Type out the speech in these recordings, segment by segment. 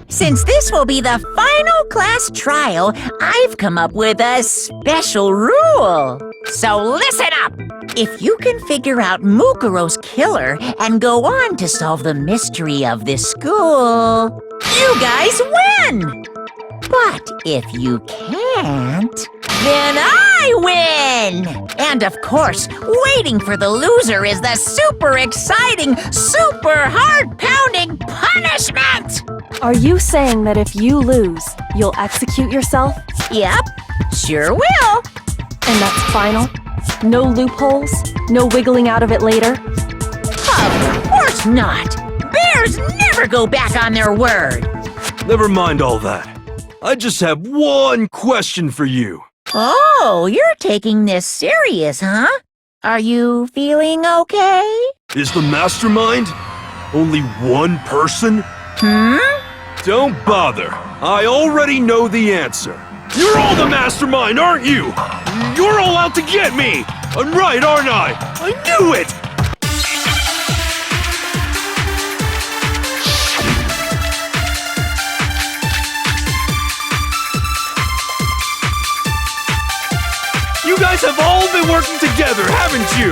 Since this will be the final class trial, I've come up with a special rule. So listen up! If you can figure out Mukuro's killer and go on to solve the mystery of this school, you guys win! But if you can't, then I win! And of course, waiting for the loser is the super exciting, super heart-pounding punishment! Are you saying that if you lose, you'll execute yourself? Yep, sure will. And that's final? No loopholes? No wiggling out of it later? Of course not! Bears never go back on their word! Never mind all that. I just have one question for you. Oh, you're taking this serious, huh? Are you feeling okay? Is the mastermind only one person? Don't bother. I already know the answer. You're all the mastermind, aren't you? You're all out to get me! I'm right, aren't I? I knew it! You guys have all been working together, haven't you?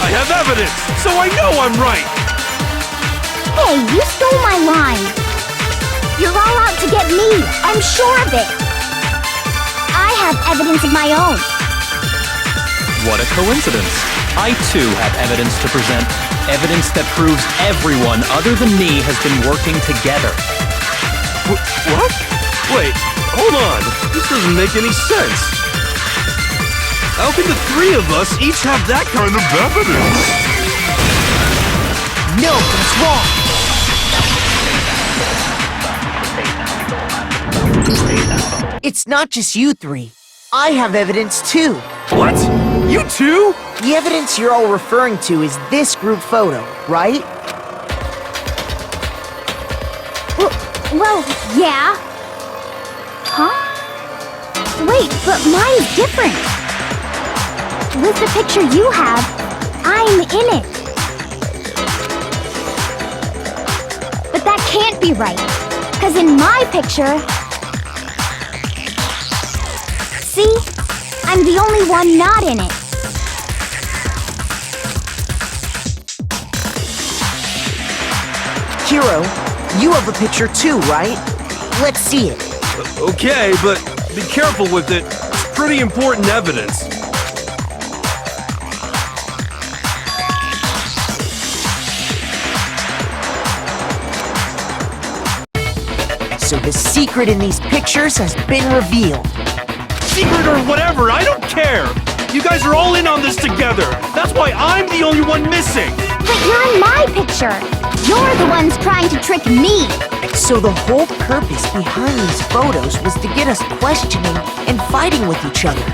I have evidence, so I know I'm right! Hey, you stole my line! You're all out to get me, I'm sure of it! I have evidence of my own! What a coincidence! I too have evidence to present. Evidence that proves everyone other than me has been working together. What? Wait, hold on. This doesn't make any sense. How can the three of us each have that kind of evidence? No, that's wrong! It's not just you three. I have evidence too. What? You too? The evidence you're all referring to is this group photo, right? Well, yeah. Huh? Wait, but mine's different. With the picture you have, I'm in it. But that can't be right, because in my picture... See? I'm the only one not in it. Hiro, you have a picture too, right? Let's see it. Okay, but be careful with it. It's pretty important evidence. So the secret in these pictures has been revealed. Secret or whatever, I don't care! You guys are all in on this together! That's why I'm the only one missing! But you're in my picture. You're the ones trying to trick me. So the whole purpose behind these photos was to get us questioning and fighting with each other.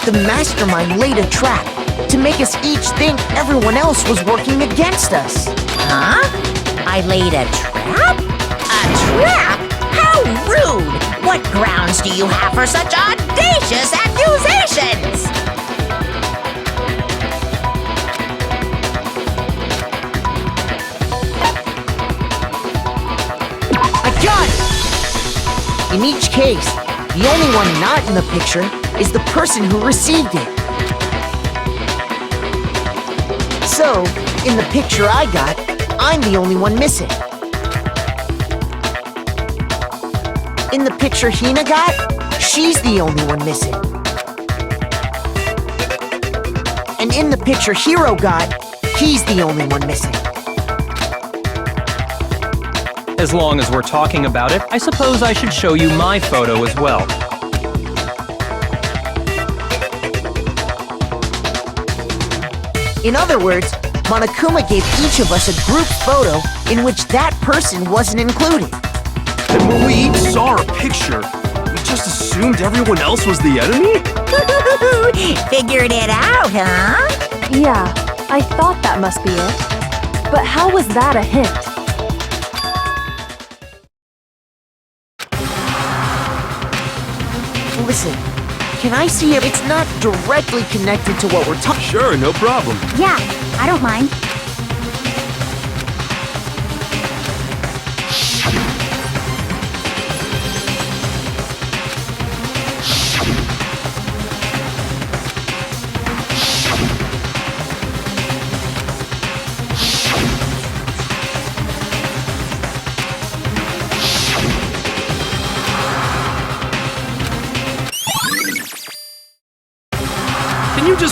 The mastermind laid a trap to make us each think everyone else was working against us. Huh? I laid a trap? A trap? How rude! What grounds do you have for such audacious accusations? I got it! In each case, the only one not in the picture is the person who received it. So, in the picture I got, I'm the only one missing. In the picture Hina got, she's the only one missing. And in the picture Hiro got, he's the only one missing. As long as we're talking about it, I suppose I should show you my photo as well. In other words, Monokuma gave each of us a group photo in which that person wasn't included. And when we each saw our picture, we just assumed everyone else was the enemy? Figured it out, huh? Yeah, I thought that must be it. But how was that a hint? Listen, can I see if it's not directly connected to what we're talking? Sure, no problem. Yeah, I don't mind.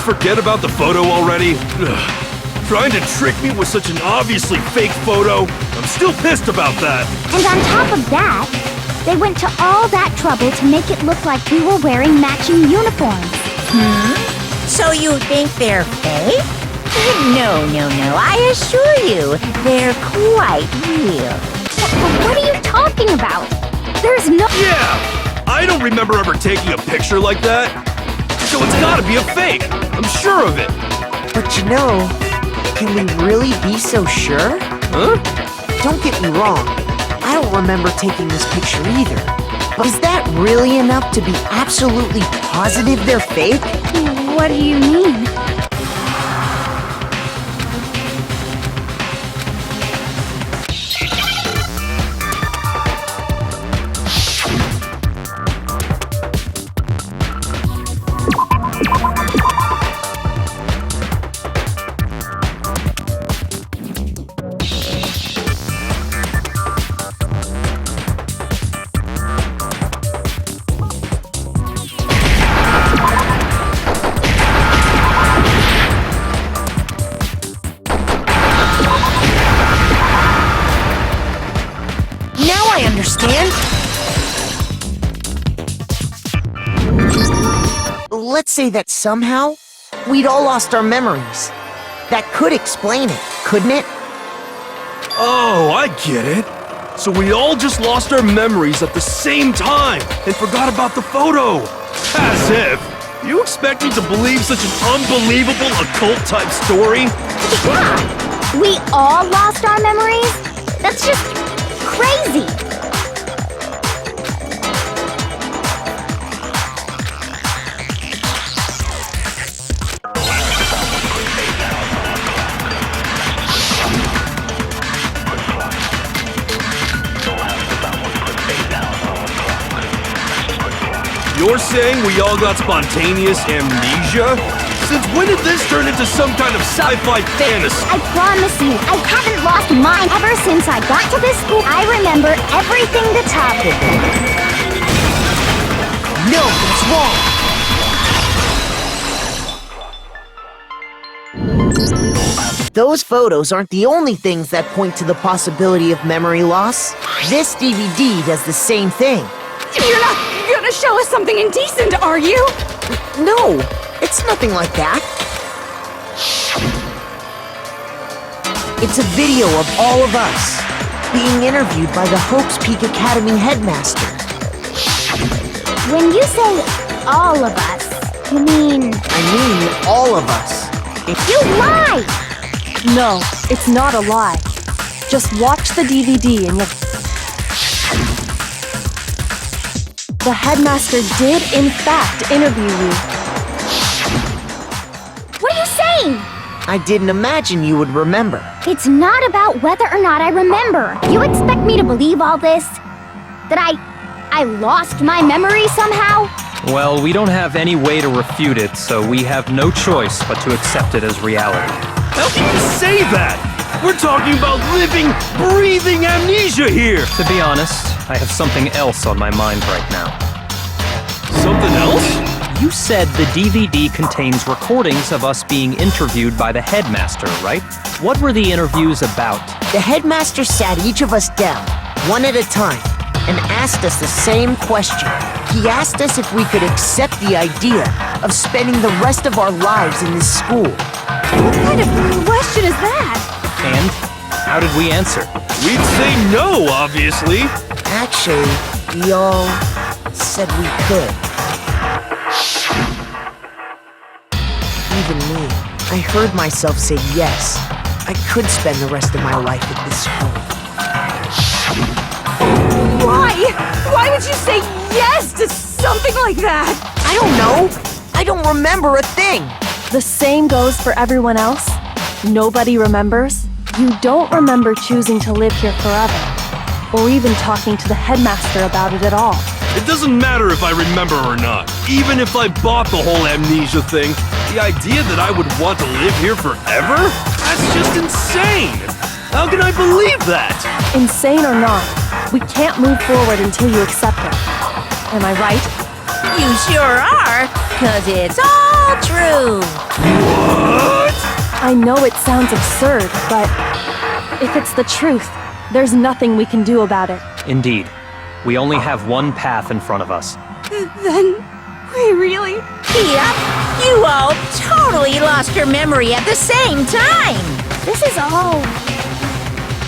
just forget about the photo already? Ugh. Trying to trick me with such an obviously fake photo? I'm still pissed about that. And on top of that, they went to all that trouble to make it look like we were wearing matching uniforms. So you think they're fake? No, I assure you, they're quite real. What are you talking about? There's no... Yeah! I don't remember ever taking a picture like that. So it's gotta be a fake. I'm sure of it. But you know, can we really be so sure? Huh? Don't get me wrong, I don't remember taking this picture either. But is that really enough to be absolutely positive they're fake? What do you mean? Understand? Let's say that somehow we'd all lost our memories. That could explain it, couldn't it? Oh, I get it. So we all just lost our memories at the same time and forgot about the photo. As if. You expect me to believe such an unbelievable occult-type story? Yeah! We all lost our memories? That's just crazy! You're saying we all got spontaneous amnesia? Since when did this turn into some kind of sci-fi fantasy? I promise you, I haven't lost mine ever since I got to this school. I remember everything that's happened. No, that's wrong! Those photos aren't the only things that point to the possibility of memory loss. This DVD does the same thing. You're not gonna show us something indecent, are you? No, it's nothing like that. It's a video of all of us being interviewed by the Hopes Peak Academy headmaster. When you say all of us, you mean... I mean all of us. You lie! No, it's not a lie. Just watch the DVD and you'll... The headmaster did, in fact, interview you. What are you saying? I didn't imagine you would remember. It's not about whether or not I remember. You expect me to believe all this? That I lost my memory somehow? Well, we don't have any way to refute it, so we have no choice but to accept it as reality. How can you say that? We're talking about living, breathing amnesia here! To be honest, I have something else on my mind right now. Something else? You said the DVD contains recordings of us being interviewed by the headmaster, right? What were the interviews about? The headmaster sat each of us down, one at a time, and asked us the same question. He asked us if we could accept the idea of spending the rest of our lives in this school. What kind of question is that? And how did we answer? We'd say no, obviously. Actually, we all said we could. Even me, I heard myself say yes. I could spend the rest of my life at this school. Why? Why would you say yes to something like that? I don't know. I don't remember a thing. The same goes for everyone else. Nobody remembers. You don't remember choosing to live here forever, or even talking to the headmaster about it at all. It doesn't matter if I remember or not. Even if I bought the whole amnesia thing, the idea that I would want to live here forever? That's just insane! How can I believe that? Insane or not, we can't move forward until you accept it. Am I right? You sure are, 'cause it's all all true. What? I know it sounds absurd, but if it's the truth, there's nothing we can do about it. Indeed. We only have one path in front of us. Then we really... Yep, you all totally lost your memory at the same time. This is all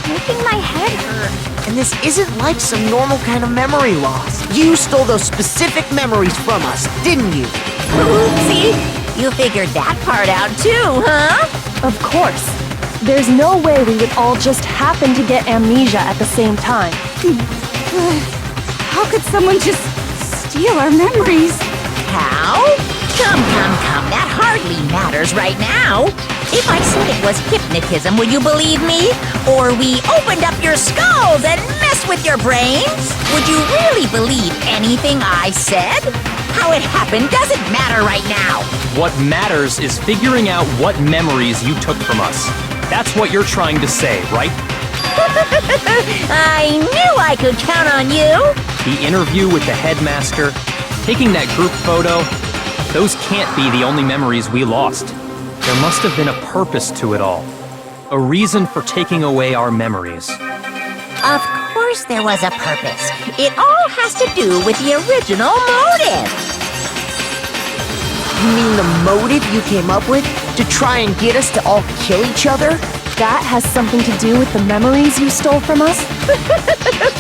making my head hurt. And this isn't like some normal kind of memory loss. You stole those specific memories from us, didn't you? Oopsie, you figured that part out too, huh? Of course. There's no way we would all just happen to get amnesia at the same time. How could someone just steal our memories? How? Come, that hardly matters right now. If I said it was hypnotism, would you believe me? Or we opened up your skulls and messed with your brains? Would you really believe anything I said? How it happened doesn't matter right now. What matters is figuring out what memories you took from us. That's what you're trying to say, right? I knew I could count on you. The interview with the headmaster, taking that group photo, those can't be the only memories we lost. There must have been a purpose to it all. A reason for taking away our memories. Of course there was a purpose. It all has to do with the original motive. You mean the motive you came up with to try and get us to all kill each other? That has something to do with the memories you stole from us?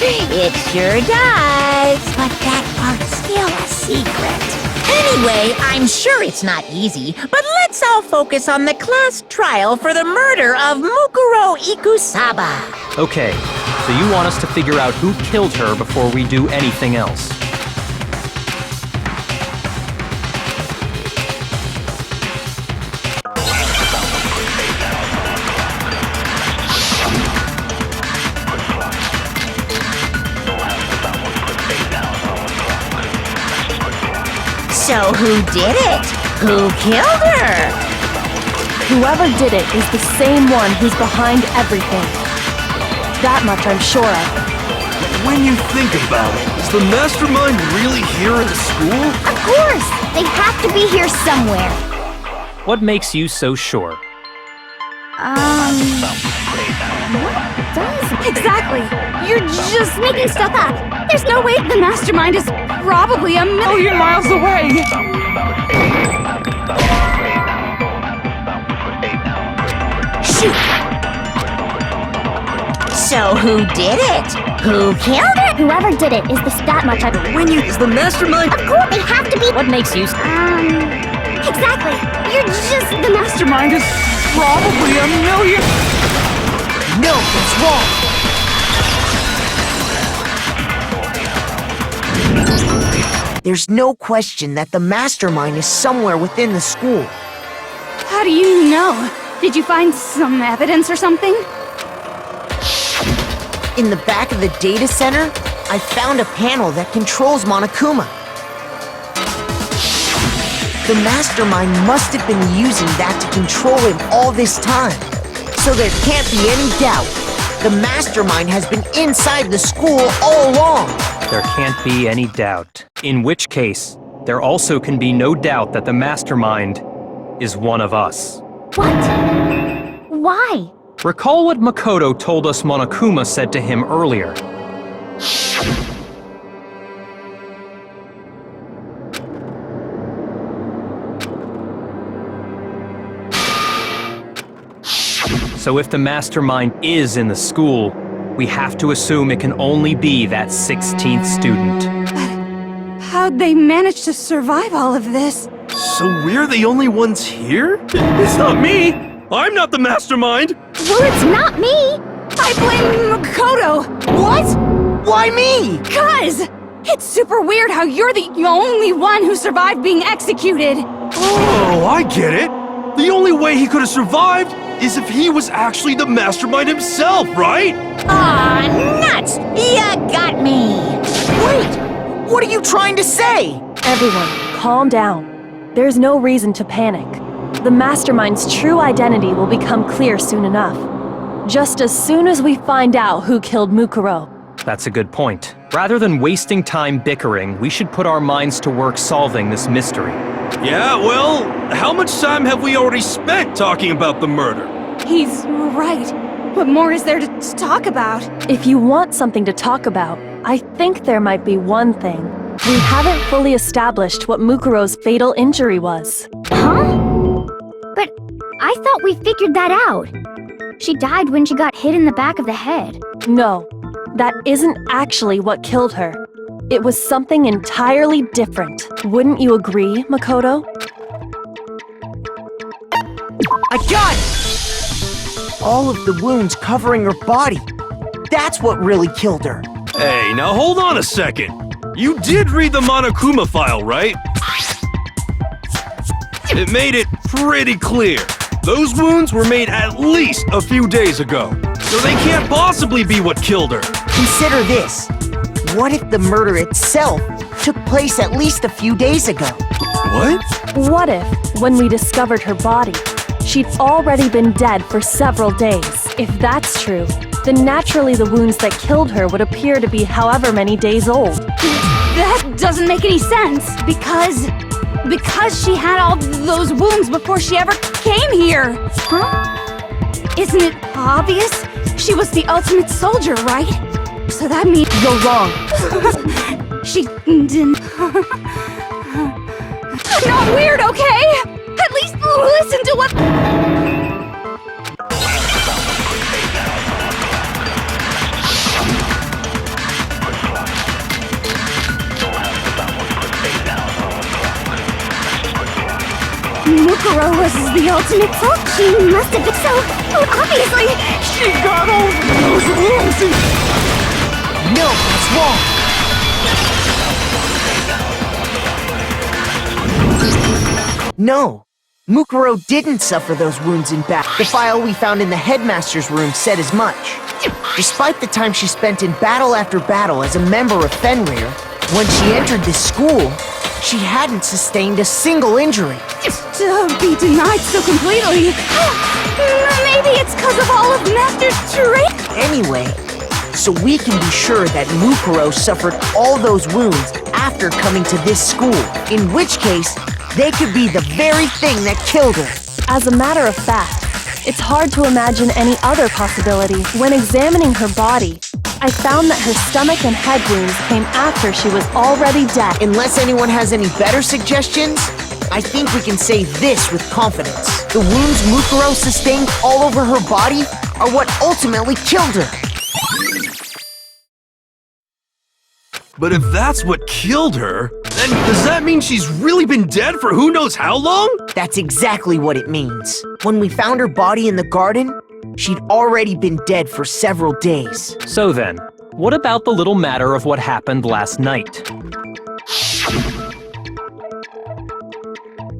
It sure does. But that part's still a secret. Anyway, I'm sure it's not easy, but let's all focus on the class trial for the murder of Mukuro Ikusaba. Okay, so you want us to figure out who killed her before we do anything else. So who did it? Who killed her? Whoever did it is the same one who's behind everything. That much I'm sure of. When you think about it, is the mastermind really here in the school? Of course! They have to be here somewhere. What makes you so sure? What does? Exactly! You're just making stuff up! There's no way the mastermind is probably a million miles away! Shoot! So who did it? Who killed it? Whoever did it is that much I... When you is the mastermind? Of course, they have to be... What makes you... Exactly! You're just... The mastermind is Probably a million... No, it's wrong. There's no question that the mastermind is somewhere within the school. How do you know? Did you find some evidence or something? In the back of the data center, I found a panel that controls Monokuma. The mastermind must have been using that to control him all this time. So there can't be any doubt. The mastermind has been inside the school all along. There can't be any doubt. In which case, there also can be no doubt that the mastermind is one of us. What? Why? Recall what Makoto told us Monokuma said to him earlier. So if the mastermind is in the school, we have to assume it can only be that 16th student. How'd they manage to survive all of this? So we're the only ones here? It's not me! I'm not the mastermind! Well, it's not me! I blame Makoto! What? Why me? Cuz! It's super weird how you're the only one who survived being executed! Oh, I get it! The only way he could have survived is if he was actually the mastermind himself, right? Aw, nuts! You got me! Wait! What are you trying to say? Everyone, calm down. There's no reason to panic. The mastermind's true identity will become clear soon enough. Just as soon as we find out who killed Mukuro. That's a good point. Rather than wasting time bickering, we should put our minds to work solving this mystery. Yeah, well, how much time have we already spent talking about the murder? He's right. What more is there to talk about? If you want something to talk about, I think there might be one thing. We haven't fully established what Mukuro's fatal injury was. Huh? But I thought we figured that out. She died when she got hit in the back of the head. No, that isn't actually what killed her. It was something entirely different. Wouldn't you agree, Makoto? I got it! All of the wounds covering her body. That's what really killed her. Hey, now hold on a second. You did read the Monokuma file, right? It made it pretty clear. Those wounds were made at least a few days ago, so they can't possibly be what killed her. Consider this. What if the murder itself took place at least a few days ago? What? What if, when we discovered her body, she'd already been dead for several days? If that's true, then naturally the wounds that killed her would appear to be however many days old. That doesn't make any sense, because she had all those wounds before she ever came here. Huh? Isn't it obvious? She was the ultimate soldier, right? So that means... You're wrong. She didn't... I'm not weird, okay? At least listen to what... Mukuro was the ultimate soldier. She must have been so... obviously... She got all those wounds and... No, that's wrong. No, Mukuro didn't suffer those wounds in battle. The file we found in the headmaster's room said as much. Despite the time she spent in battle after battle as a member of Fenrir, when she entered this school, she hadn't sustained a single injury. To be denied so completely... Maybe it's because of all of Master's trick? Anyway, so we can be sure that Mukuro suffered all those wounds after coming to this school, in which case, they could be the very thing that killed her. As a matter of fact, it's hard to imagine any other possibility. When examining her body, I found that her stomach and head wounds came after she was already dead. Unless anyone has any better suggestions, I think we can say this with confidence. The wounds Mukuro sustained all over her body are what ultimately killed her. But if that's what killed her, then does that mean she's really been dead for who knows how long? That's exactly what it means. When we found her body in the garden, she'd already been dead for several days. So then, what about the little matter of what happened last night?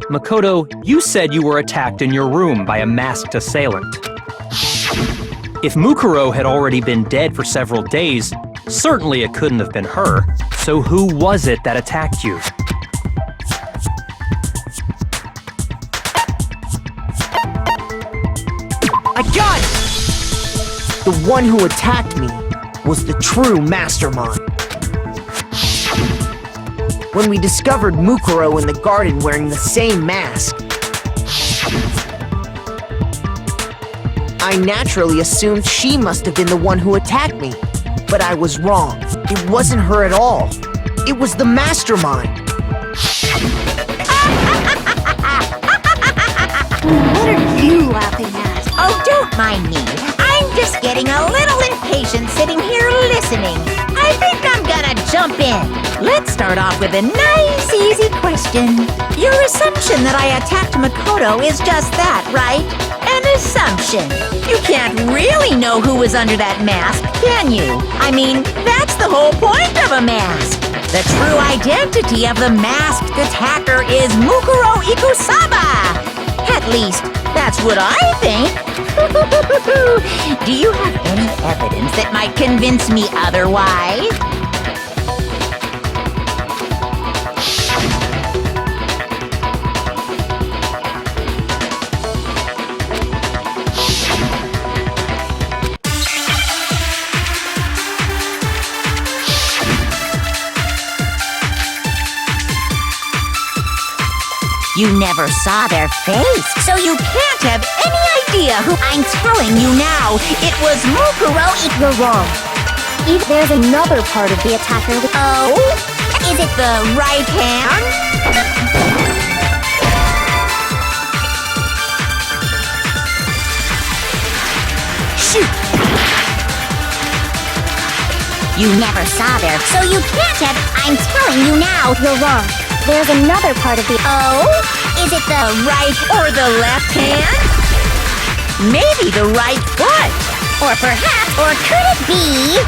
Makoto, you said you were attacked in your room by a masked assailant. If Mukuro had already been dead for several days, certainly it couldn't have been her. So who was it that attacked you? I got it! The one who attacked me was the true mastermind. When we discovered Mukuro in the garden wearing the same mask, I naturally assumed she must have been the one who attacked me. But I was wrong. It wasn't her at all. It was the mastermind. What are you laughing at? Oh, don't mind me. I'm just getting a little impatient sitting here listening. I think I'm gonna jump in. Let's start off with a nice, easy question. Your assumption that I attacked Makoto is just that, right? An assumption. You can't really know who was under that mask, can you? I mean, that's the whole point of a mask. The true identity of the masked attacker is Mukuro Ikusaba. At least, that's what I think. Do you have any evidence that might convince me otherwise? You never saw their face, so you can't have any idea who I'm telling you now. It was Mukuro. You're wrong. There's another part of the attacker with... Oh? Is it the right hand? Shoot! You never saw their, so you can't have. I'm telling you now. You're wrong. There's another part of the... Oh? Is it the right or the left hand? Maybe the right foot. Or perhaps... Or could it be...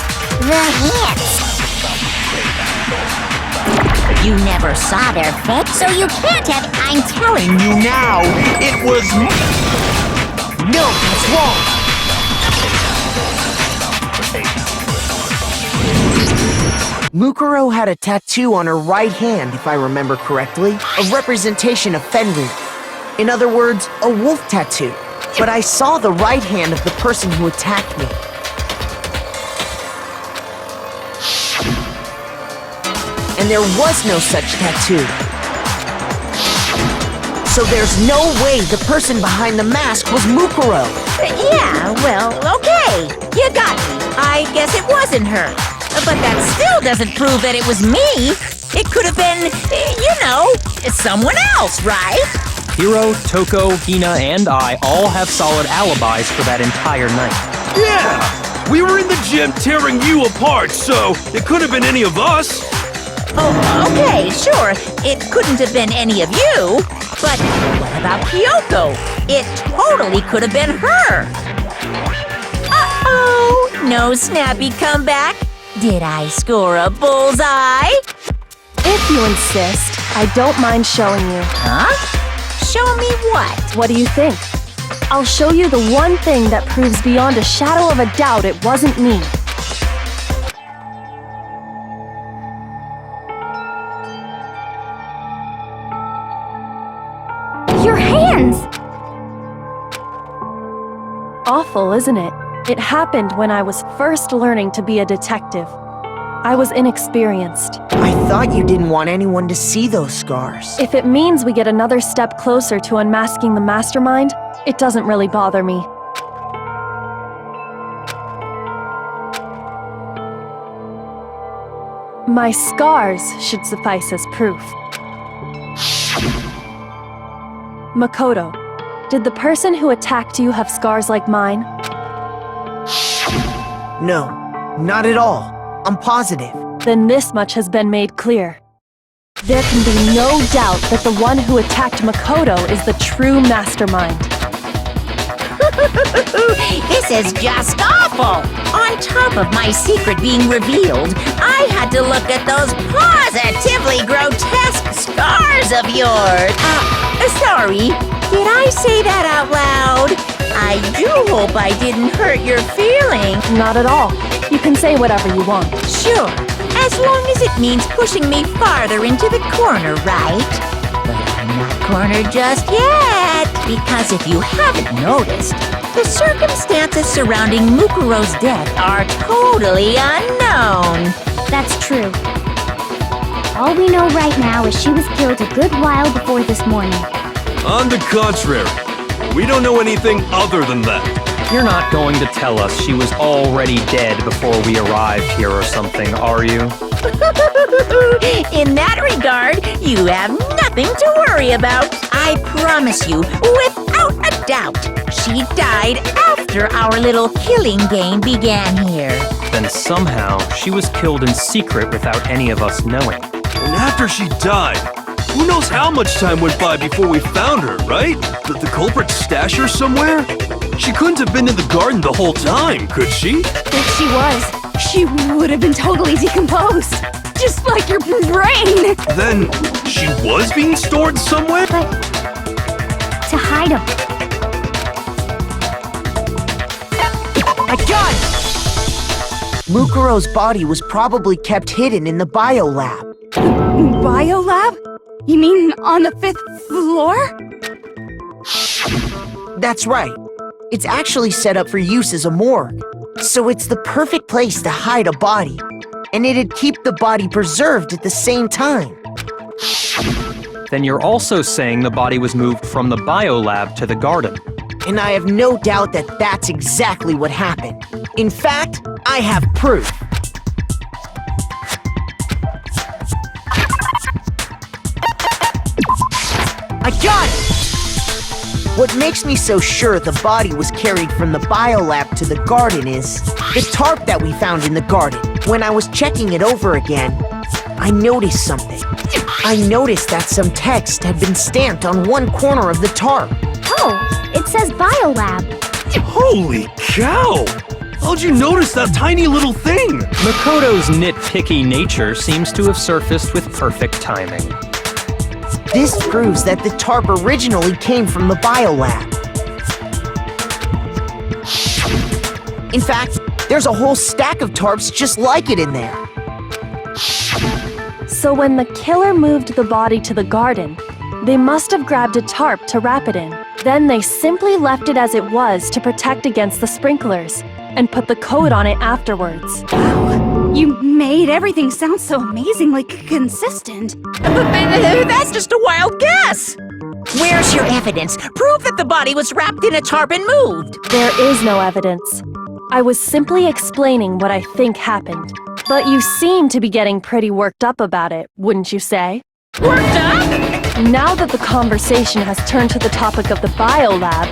the hips? You never saw their face, so you can't have. I'm telling you now. It was me! No, that's wrong! Mukuro had a tattoo on her right hand, if I remember correctly, a representation of Fenrir. In other words, a wolf tattoo. But I saw the right hand of the person who attacked me. And there was no such tattoo. So there's no way the person behind the mask was Mukuro. Yeah, well, okay. You got me. I guess it wasn't her. But that still doesn't prove that it was me. It could have been, someone else, right? Hiro, Toko, Hina, and I all have solid alibis for that entire night. Yeah! We were in the gym tearing you apart, so it could have been any of us. Oh, okay, sure. It couldn't have been any of you. But what about Kyoko? It totally could have been her. Uh-oh! No snappy comeback? Did I score a bullseye? If you insist, I don't mind showing you. Huh? Show me what? What do you think? I'll show you the one thing that proves beyond a shadow of a doubt it wasn't me. Your hands! Awful, isn't it? It happened when I was first learning to be a detective. I was inexperienced. I thought you didn't want anyone to see those scars. If it means we get another step closer to unmasking the mastermind, it doesn't really bother me. My scars should suffice as proof. Makoto, did the person who attacked you have scars like mine? No, not at all. I'm positive. Then this much has been made clear. There can be no doubt that the one who attacked Makoto is the true mastermind. This is just awful! On top of my secret being revealed, I had to look at those positively grotesque scars of yours. Sorry, did I say that out loud? I do hope I didn't hurt your feelings. Not at all. You can say whatever you want. Sure, as long as it means pushing me farther into the corner, right? But I'm not cornered just yet, because if you haven't noticed, the circumstances surrounding Mukuro's death are totally unknown. That's true. All we know right now is she was killed a good while before this morning. On the contrary, we don't know anything other than that. You're not going to tell us she was already dead before we arrived here or something, are you? In that regard, you have nothing to worry about. I promise you, without a doubt, she died after our little killing game began here. Then somehow she was killed in secret without any of us knowing. And after she died, who knows how much time went by before we found her, right? Did the culprit stash her somewhere? She couldn't have been in the garden the whole time, could she? If she was, she would have been totally decomposed. Just like your brain. Then she was being stored somewhere? But to hide them. I got it! Mukuro's body was probably kept hidden in the biolab. Biolab? You mean on the 5th floor? That's right. It's actually set up for use as a morgue. So it's the perfect place to hide a body. And it'd keep the body preserved at the same time. then you're also saying the body was moved from the biolab to the garden. And I have no doubt that that's exactly what happened. In fact, I have proof. I got it! What makes me so sure the body was carried from the biolab to the garden is the tarp that we found in the garden. When I was checking it over again, I noticed something. I noticed that some text had been stamped on one corner of the tarp. Oh, it says Biolab. Holy cow! How'd you notice that tiny little thing? Makoto's nitpicky nature seems to have surfaced with perfect timing. This proves that the tarp originally came from the biolab. In fact, there's a whole stack of tarps just like it in there. So when the killer moved the body to the garden, they must have grabbed a tarp to wrap it in. Then they simply left it as it was to protect against the sprinklers, and put the coat on it afterwards. You made everything sound so amazingly consistent. That's just a wild guess! Where's your evidence? Prove that the body was wrapped in a tarp and moved! There is no evidence. I was simply explaining what I think happened. But you seem to be getting pretty worked up about it, wouldn't you say? Worked up? Now that the conversation has turned to the topic of the biolab,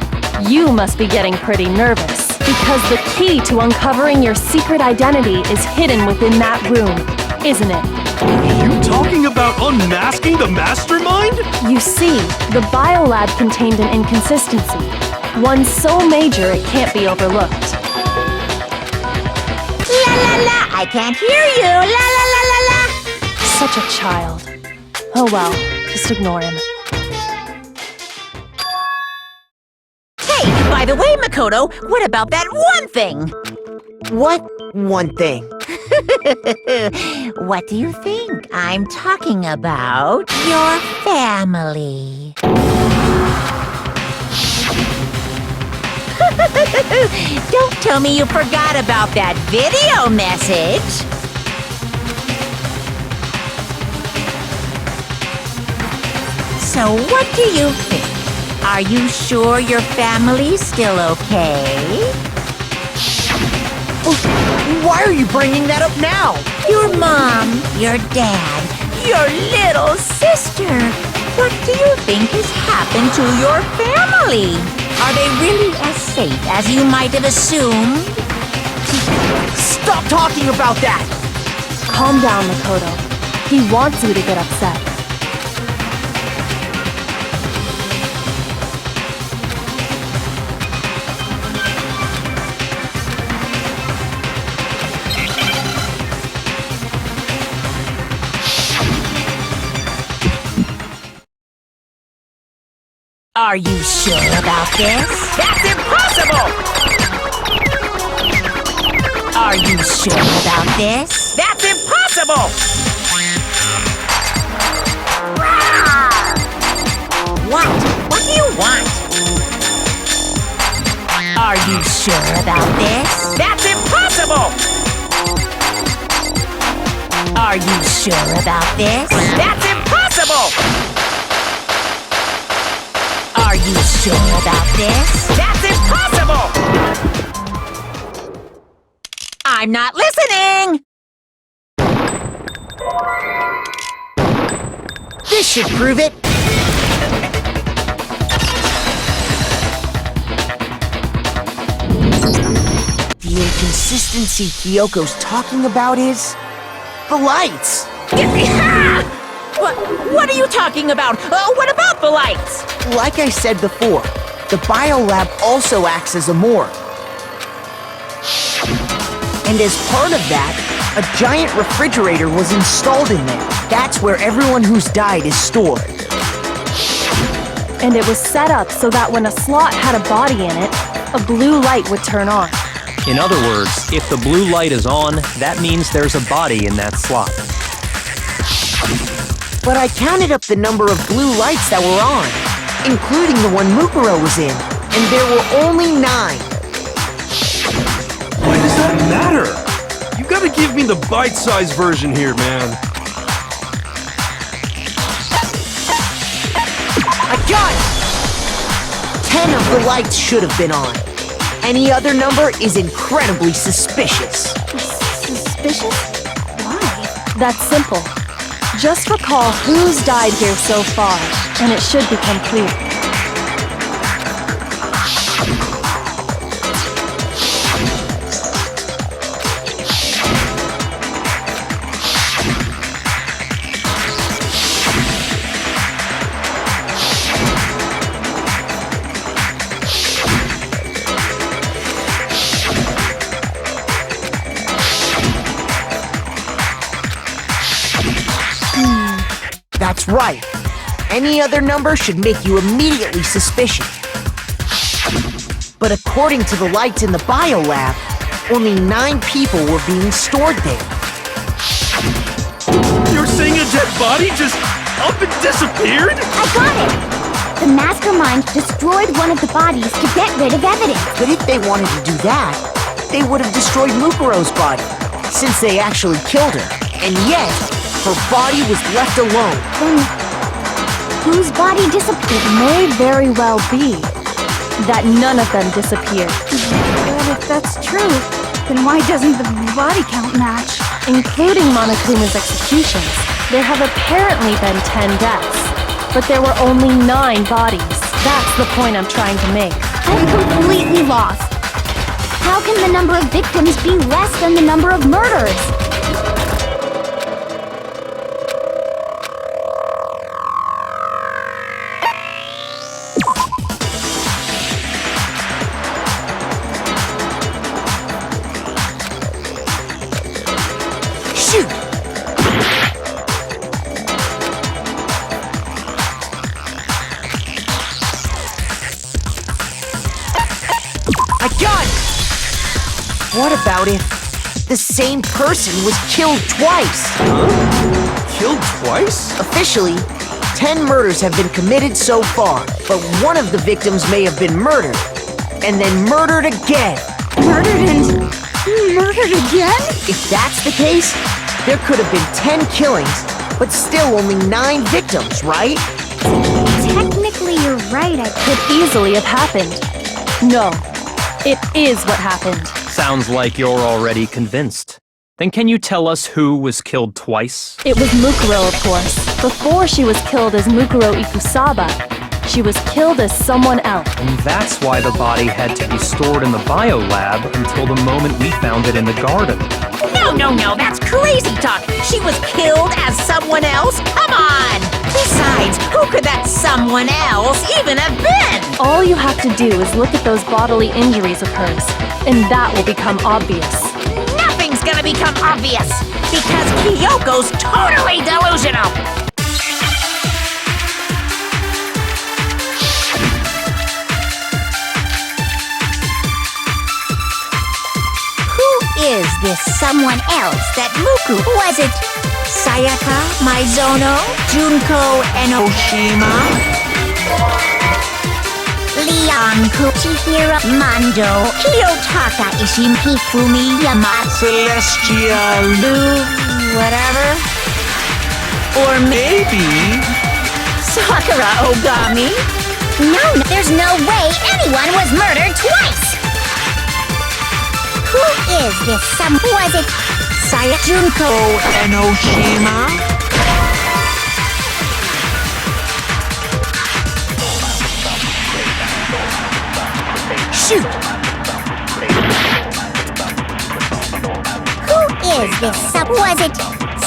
you must be getting pretty nervous. Because the key to uncovering your secret identity is hidden within that room, isn't it? Are you talking about unmasking the mastermind? You see, the biolab contained an inconsistency. One so major it can't be overlooked. La la la! I can't hear you! La la la la la! Such a child. Oh well, just ignore him. Hey, by the way, Makoto, what about that one thing? What one thing? What do you think? I'm talking about your family. Don't tell me you forgot about that video message. So what do you think? Are you sure your family's still okay? Why are you bringing that up now? Your mom, your dad, your little sister. What do you think has happened to your family? Are they really as safe as you might have assumed? Stop talking about that! Calm down, Makoto. He wants you to get upset. Are you sure about this? That's impossible! Are you sure about this? That's impossible! What? What do you want? Are you sure about this? That's impossible! Are you sure about this? That's impossible! Are you sure about this? That's impossible! I'm not listening! This should prove it! The inconsistency Kyoko's talking about is... the lights! What are you talking about? What about the lights? Like I said before, the biolab also acts as a morgue. And as part of that, a giant refrigerator was installed in there. That's where everyone who's died is stored. And it was set up so that when a slot had a body in it, a blue light would turn on. In other words, if the blue light is on, that means there's a body in that slot. But I counted up the number of blue lights that were on, including the one Mukuro was in, and there were only 9. Why does that matter? You gotta give me the bite-sized version here, man. 10 of the lights should have been on. Any other number is incredibly suspicious. Suspicious? Why? That's simple. Just recall who's died here so far, and it should become clear. That's right. Any other number should make you immediately suspicious. But according to the lights in the biolab, only 9 people were being stored there. You're saying a dead body just up and disappeared? I got it! The mastermind destroyed one of the bodies to get rid of evidence. But if they wanted to do that, they would have destroyed Mukuro's body, since they actually killed her. And yet, her body was left alone. Then, whose body disappeared? It may very well be that none of them disappeared. Well, if that's true, then why doesn't the body count match? Including Monokuma's executions, there have apparently been 10 deaths, but there were only 9 bodies. That's the point I'm trying to make. I'm completely lost. How can the number of victims be less than the number of murders? Shoot! I got it! What about if the same person was killed twice? Killed twice? Officially, 10 murders have been committed so far, but one of the victims may have been murdered, and then murdered again. Murdered and murdered again? If that's the case, there could have been 10 killings, but still only 9 victims, right? Technically, you're right. Could easily have happened. No, it is what happened. Sounds like you're already convinced. Then can you tell us who was killed twice? It was Mukuro, of course. Before she was killed as Mukuro Ikusaba, she was killed as someone else. And that's why the body had to be stored in the biolab until the moment we found it in the garden. No, that's crazy talk. She was killed as someone else? Come on! Besides, who could that someone else even have been? All you have to do is look at those bodily injuries of hers, and that will become obvious. Nothing's gonna become obvious, because Kyoko's totally delusional! Who is this someone else that Muku? Was it Sayaka, Maizono, Junko, Enoshima? Leon Chihiro, Mando, Kiyotaka, Hifumi, Yamata, Celestia, Lu, whatever? Or maybe Sakura Ogami? No, there's no way anyone was murdered twice! Who is this some? Was it Junko, Enoshima? Shoot! Who is this some? Was it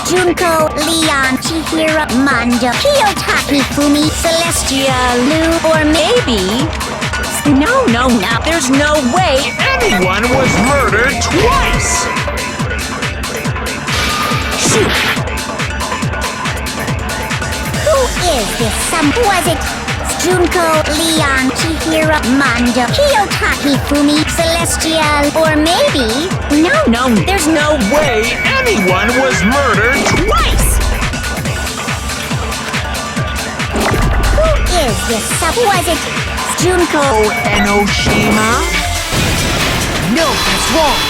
Junko, Leon, Chihiro, Mando, Kiyotaki, Fumi, Celestia, Lu, or maybe... No, there's no way Anyone was murdered twice! Shoot! Who is this some? Was it Junko, Leon, Chihiro, Mando, Kiyotaki, Fumi, Celestial, or maybe... No, there's no way Anyone was murdered twice! Who is this some? Was it Junko, Enoshima? No, that's wrong!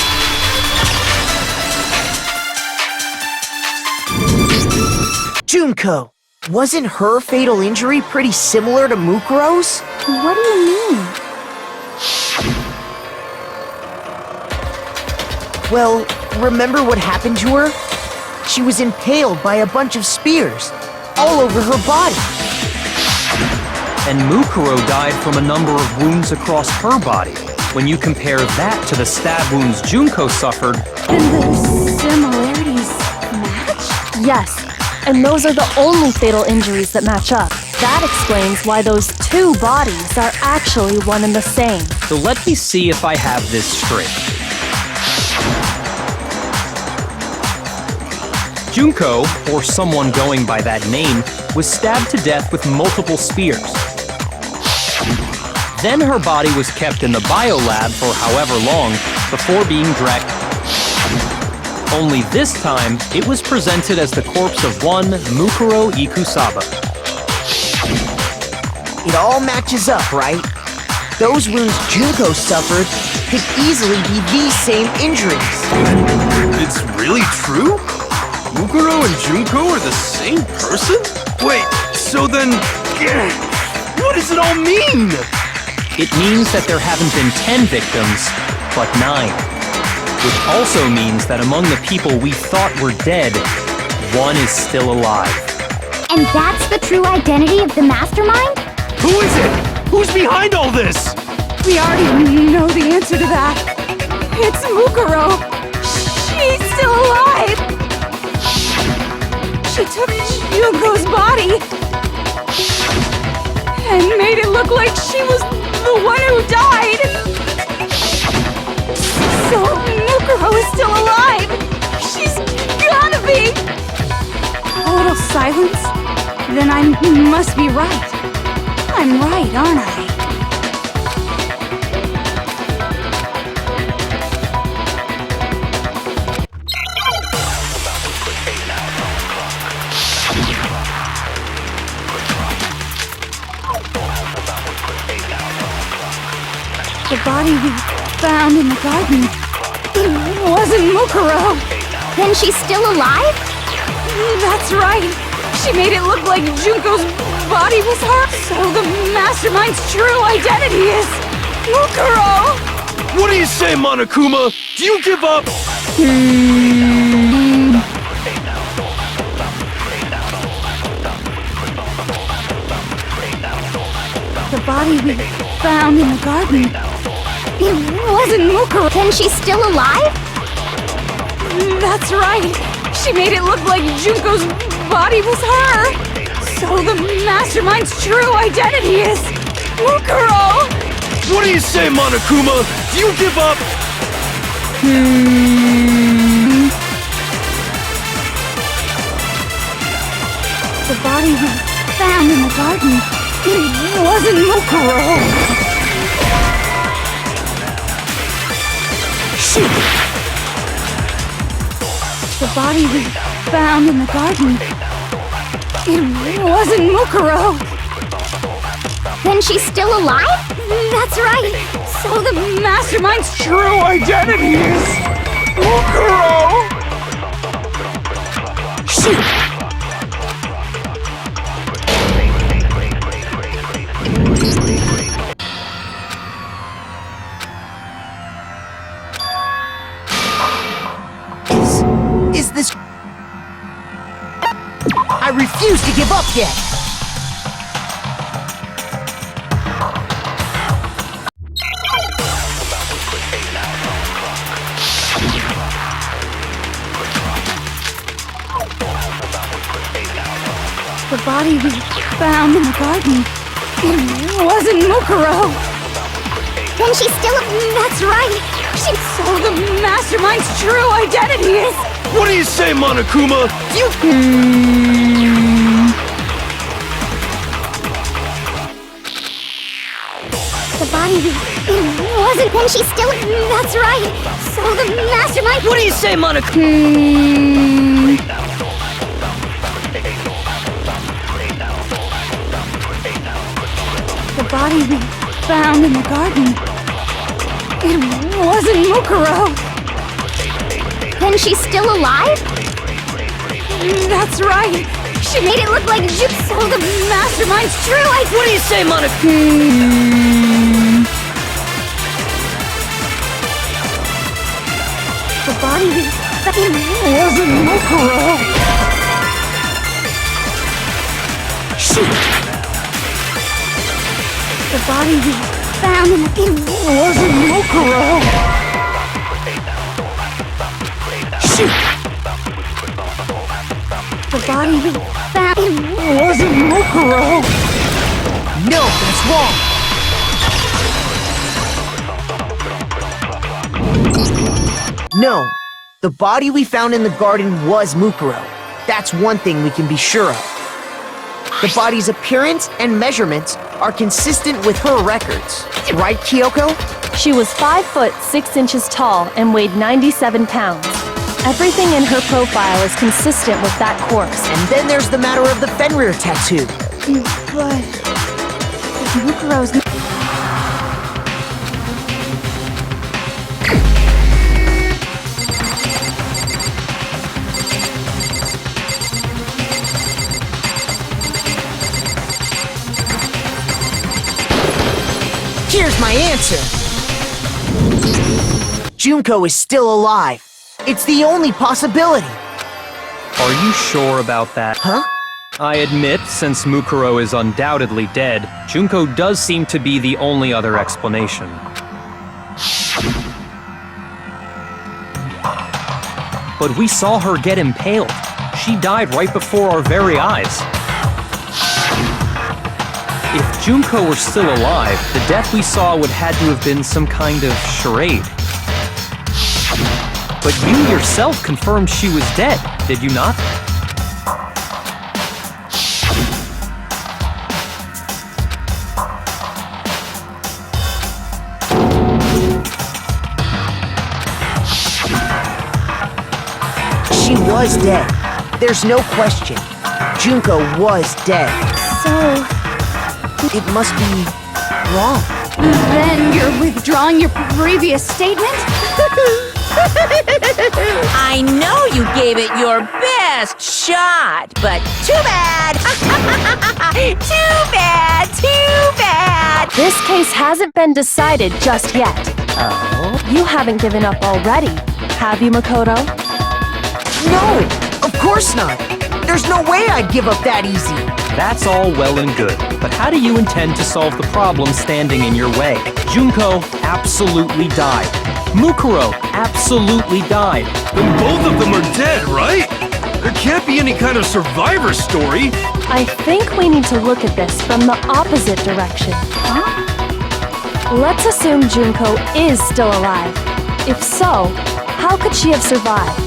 Junko! Wasn't her fatal injury pretty similar to Mukuro's? What do you mean? Well, remember what happened to her? She was impaled by a bunch of spears, all over her body. And Mukuro died from a number of wounds across her body. When you compare that to the stab wounds Junko suffered, And the similarities match? Yes, and those are the only fatal injuries that match up. That explains why those two bodies are actually one and the same. so let me see if I have this straight. Junko, or someone going by that name, was stabbed to death with multiple spears. Then her body was kept in the biolab for however long before being dragged. Only this time, it was presented as the corpse of one Mukuro Ikusaba. It all matches up, right? Those wounds Junko suffered could easily be these same injuries. It's really true? Mukuro and Junko are the same person? Wait, so then... what does it all mean? It means that there haven't been 10 victims, but 9. Which also means that among the people we thought were dead, one is still alive. And that's the true identity of the mastermind? Who is it? Who's behind all this? We already know the answer to that. It's Mukuro. She's still alive. She took Junko's body and made it look like she was the one who died. So Mukuro is still alive. She's gotta be. Total silence? Then I must be right. I'm right, aren't I? The body we found in the garden, it wasn't Mukuro. Then she's still alive? That's right. She made it look like Junko's body was her. So the mastermind's true identity is Mukuro. What do you say, Monokuma? Do you give up? The body we found in the garden, it wasn't Mukuro. Then she's still alive? That's right. She made it look like Junko's body was her. So the mastermind's true identity is Mukuro. What do you say, Monokuma? Do you give up? The body we found in the garden, it wasn't Mukuro. The body we found in the garden, it wasn't Mukuro. Then she's still alive? That's right. So the mastermind's true identity is Mukuro. Is this... I refuse to give up yet! The body we found in the garden, it wasn't Mukuro. Then she's still... That's right. So the mastermind's true identity is... What do you say, Monokuma? You... The body... It wasn't... Then she's still... That's right. So the mastermind... What do you say, Monokuma? The body we found in the garden, it wasn't Mukuro. Then she's still alive? That's right. She made it look like Jigsaw the mastermind's true. What do you say, Monica? The body wasn't Mukuro. Shoot! The body we found wasn't Mukuro. Shoot! The body we found wasn't Mukuro. No, that's wrong! No, the body we found in the garden was Mukuro. That's one thing we can be sure of. The body's appearance and measurements are consistent with her records. Right, Kyoko? She was 5 foot 6 inches tall and weighed 97 pounds. Everything in her profile is consistent with that corpse. And then there's the matter of the Fenrir tattoo. But Mukuro's Here's my answer. Junko is still alive. It's the only possibility. Are you sure about that? Huh? I admit, since Mukuro is undoubtedly dead, Junko does seem to be the only other explanation. But we saw her get impaled. She died right before our very eyes. If Junko were still alive, the death we saw would had to have been some kind of charade. But you yourself confirmed she was dead, did you not? She was dead. There's no question. Junko was dead. so. It must be wrong. Then you're withdrawing your previous statement? I know you gave it your best shot, but too bad! Too bad! Too bad! This case hasn't been decided just yet. Oh? You haven't given up already, have you, Makoto? No, of course not. There's no way I'd give up that easy. That's all well and good, but how do you intend to solve the problem standing in your way? Junko absolutely died. Mukuro absolutely died. Then both of them are dead, right? There can't be any kind of survivor story. I think we need to look at this from the opposite direction. Huh? Let's assume Junko is still alive. If so, how could she have survived?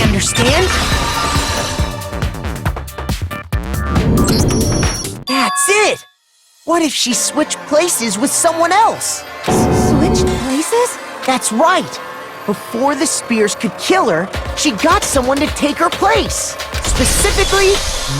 Understand? That's it! What if she switched places with someone else? Switched places? That's right! Before the spears could kill her, she got someone to take her place! Specifically,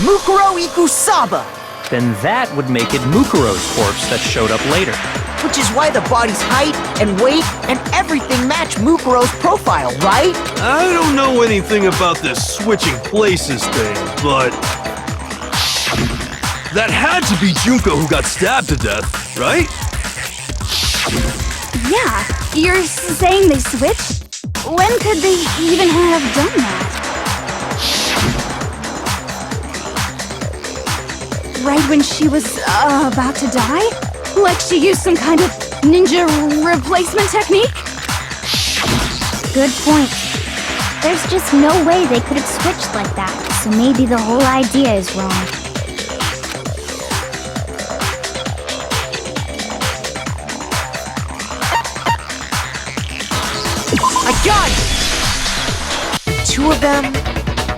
Mukuro Ikusaba! Then that would make it Mukuro's corpse that showed up later. Which is why the body's height and weight and everything match Mukuro's profile, right? I don't know anything about this switching places thing, but that had to be Junko who got stabbed to death, right? Yeah, you're saying they switched? When could they even have done that? Right when she was about to die? Like she used some kind of ninja replacement technique? Good point. There's just no way they could have switched like that, so maybe the whole idea is wrong. I got it! The two of them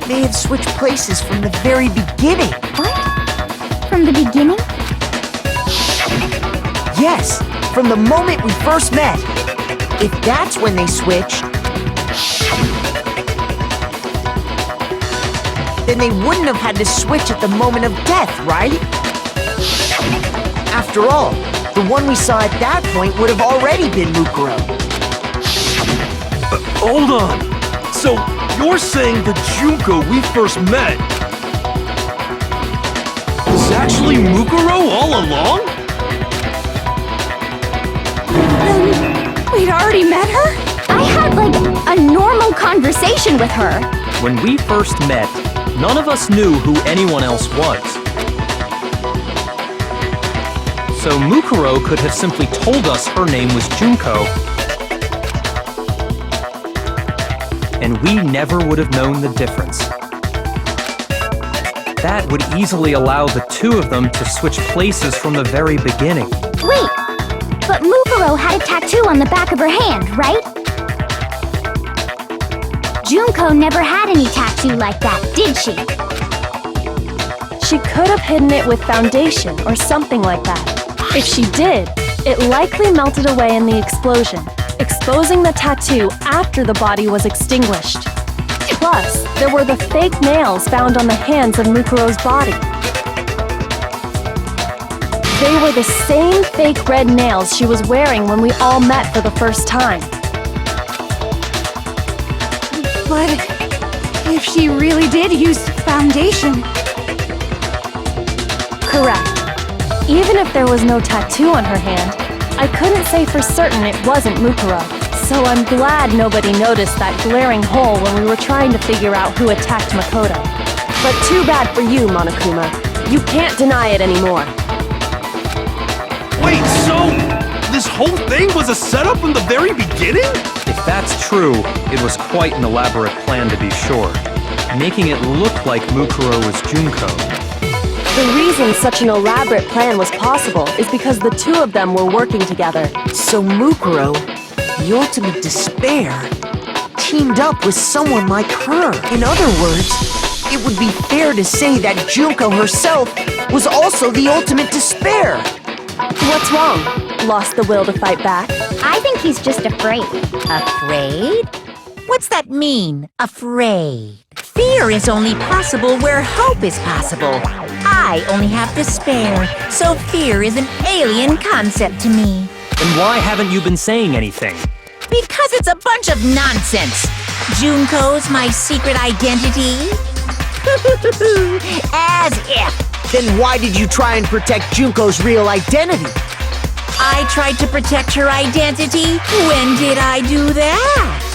may have switched places from the very beginning. What? From the beginning? Yes, from the moment we first met. If that's when they switched, then they wouldn't have had to switch at the moment of death, right? After all, the one we saw at that point would have already been Mukuro. Hold on. So, you're saying the Junko we first met was actually Mukuro all along? We'd already met her? I had, like, a normal conversation with her. When we first met, none of us knew who anyone else was. So Mukuro could have simply told us her name was Junko, and we never would have known the difference. That would easily allow the two of them to switch places from the very beginning. Wait, but Mukuro had a tattoo on the back of her hand, right? Junko never had any tattoo like that, did she? She could have hidden it with foundation or something like that. If she did, it likely melted away in the explosion, exposing the tattoo after the body was extinguished. Plus, there were the fake nails found on the hands of Mukuro's body. They were the same fake red nails she was wearing when we all met for the first time. But if she really did use foundation... Correct. Even if there was no tattoo on her hand, I couldn't say for certain it wasn't Mukuro. So I'm glad nobody noticed that glaring hole when we were trying to figure out who attacked Makoto. But too bad for you, Monokuma. You can't deny it anymore. Wait, so this whole thing was a setup from the very beginning? If that's true, it was quite an elaborate plan to be sure, making it look like Mukuro was Junko. The reason such an elaborate plan was possible is because the two of them were working together. So Mukuro, the ultimate despair, teamed up with someone like her. In other words, it would be fair to say that Junko herself was also the ultimate despair. What's wrong? Lost the will to fight back? I think he's just afraid. Afraid? What's that mean, afraid? Fear is only possible where hope is possible. I only have despair, so fear is an alien concept to me. Then why haven't you been saying anything? Because it's a bunch of nonsense. Junko's my secret identity? As if. Then why did you try and protect Junko's real identity? I tried to protect her identity? When did I do that?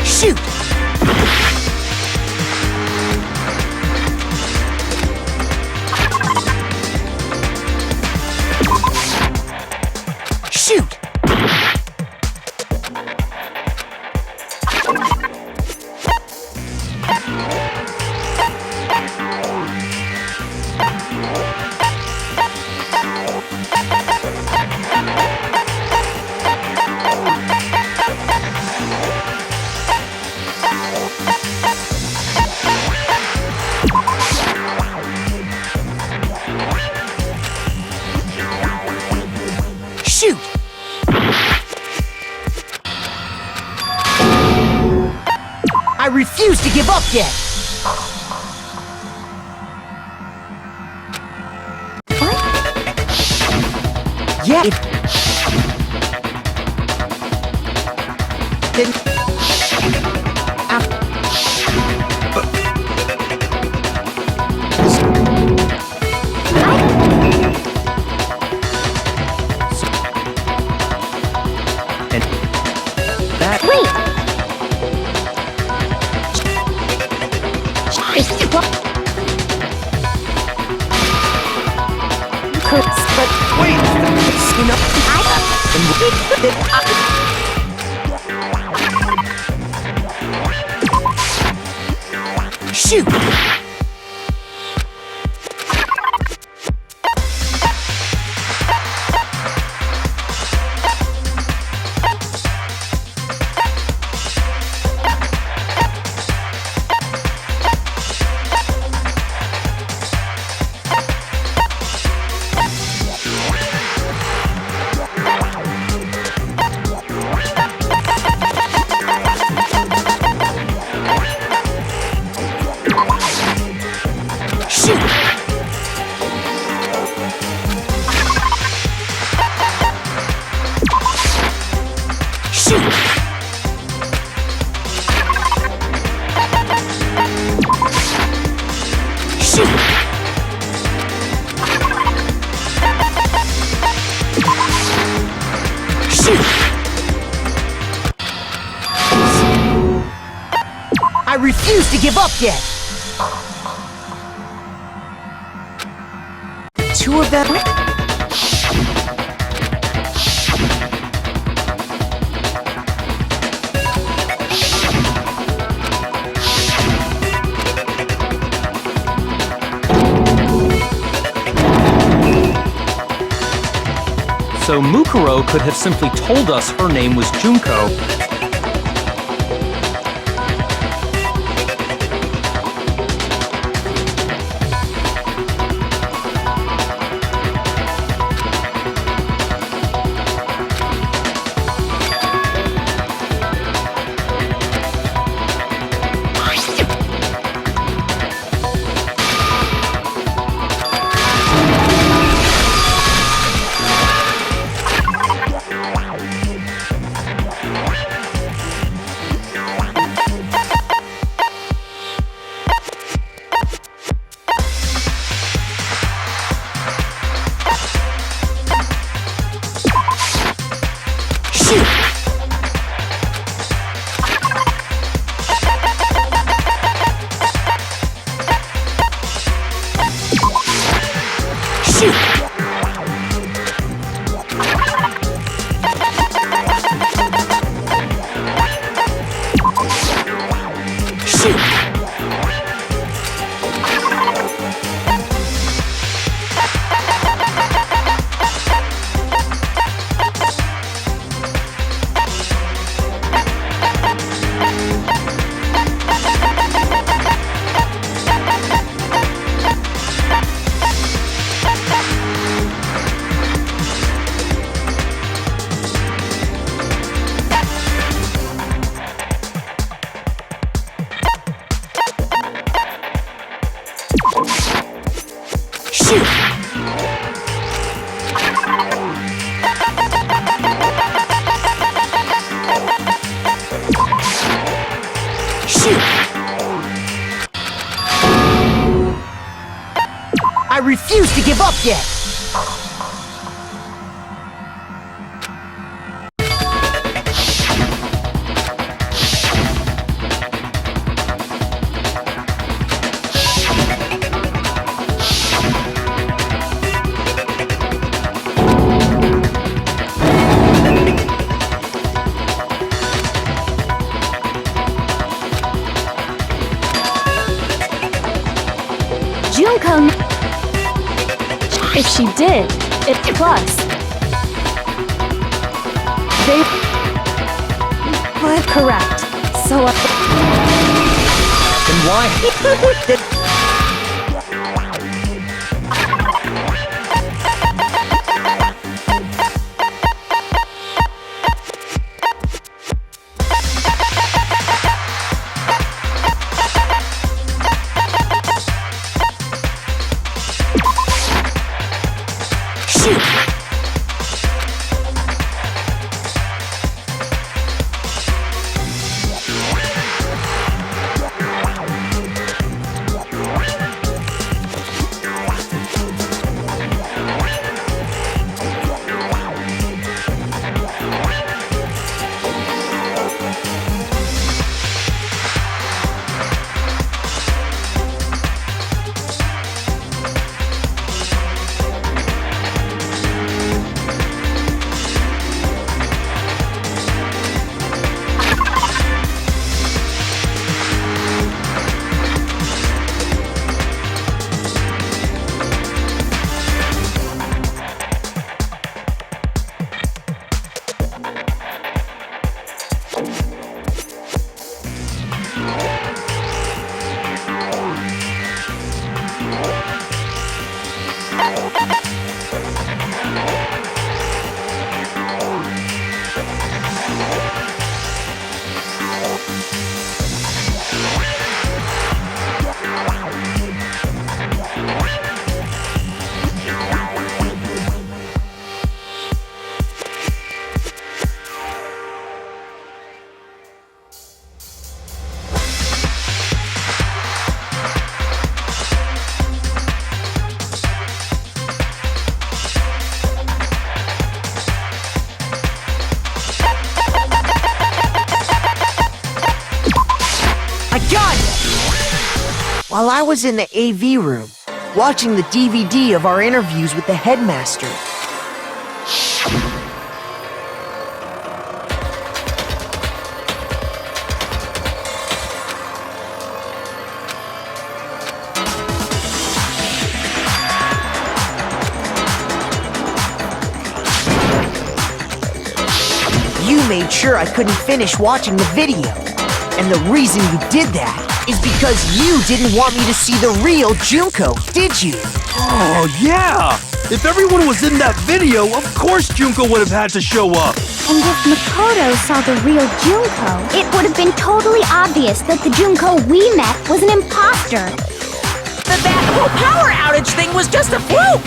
Shoot! Shoot! Shoot! I refuse to give up yet! What? Yeah, then... that... Wait! But Wait! You know, shoot! I refuse to give up yet! Two of them... So Mukuro could have simply told us her name was Junko. I refuse to give up yet! Junko... If she did, it's plus. They... What? Correct. So... Then why? gun! While I was in the AV room, watching the DVD of our interviews with the headmaster, you made sure I couldn't finish watching the video. And the reason you did that is because you didn't want me to see the real Junko, did you? Oh, yeah! If everyone was in that video, of course Junko would have had to show up. And if Makoto saw the real Junko, it would have been totally obvious that the Junko we met was an imposter. That whole power outage thing was just a fluke!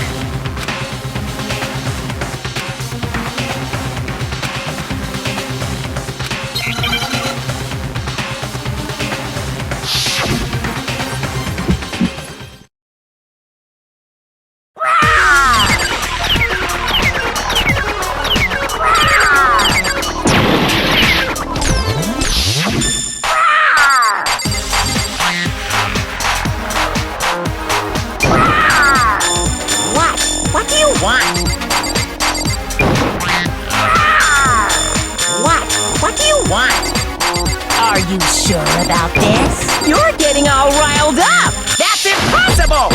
Are you sure about this? You're getting all riled up! That's impossible!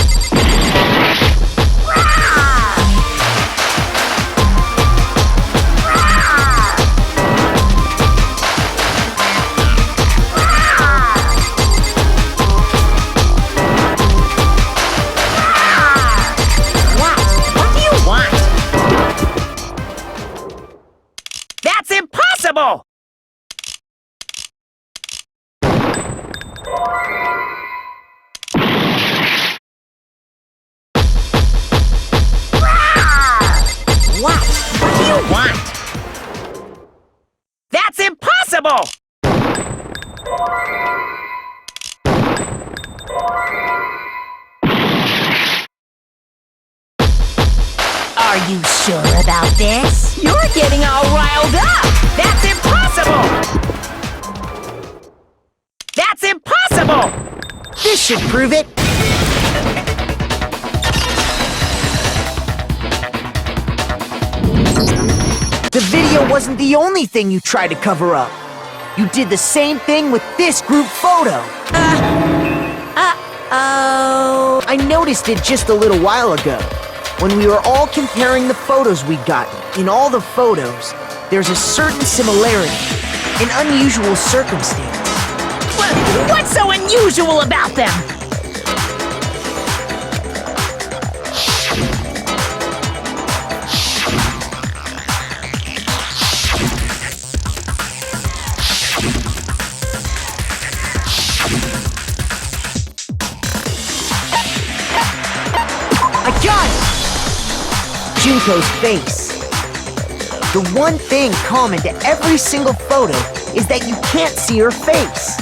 What do you want? That's impossible! What do you want? That's impossible! Are you sure about this? You're getting all riled up! That's impossible! That's impossible! this should prove it. The video wasn't the only thing you tried to cover up. You did the same thing with this group photo. Oh. I noticed it just a little while ago. When we were all comparing the photos we'd gotten, in all the photos, there's a certain similarity, an unusual circumstance. What's so unusual about them? I got it! Junko's face. The one thing common to every single photo is that you can't see her face.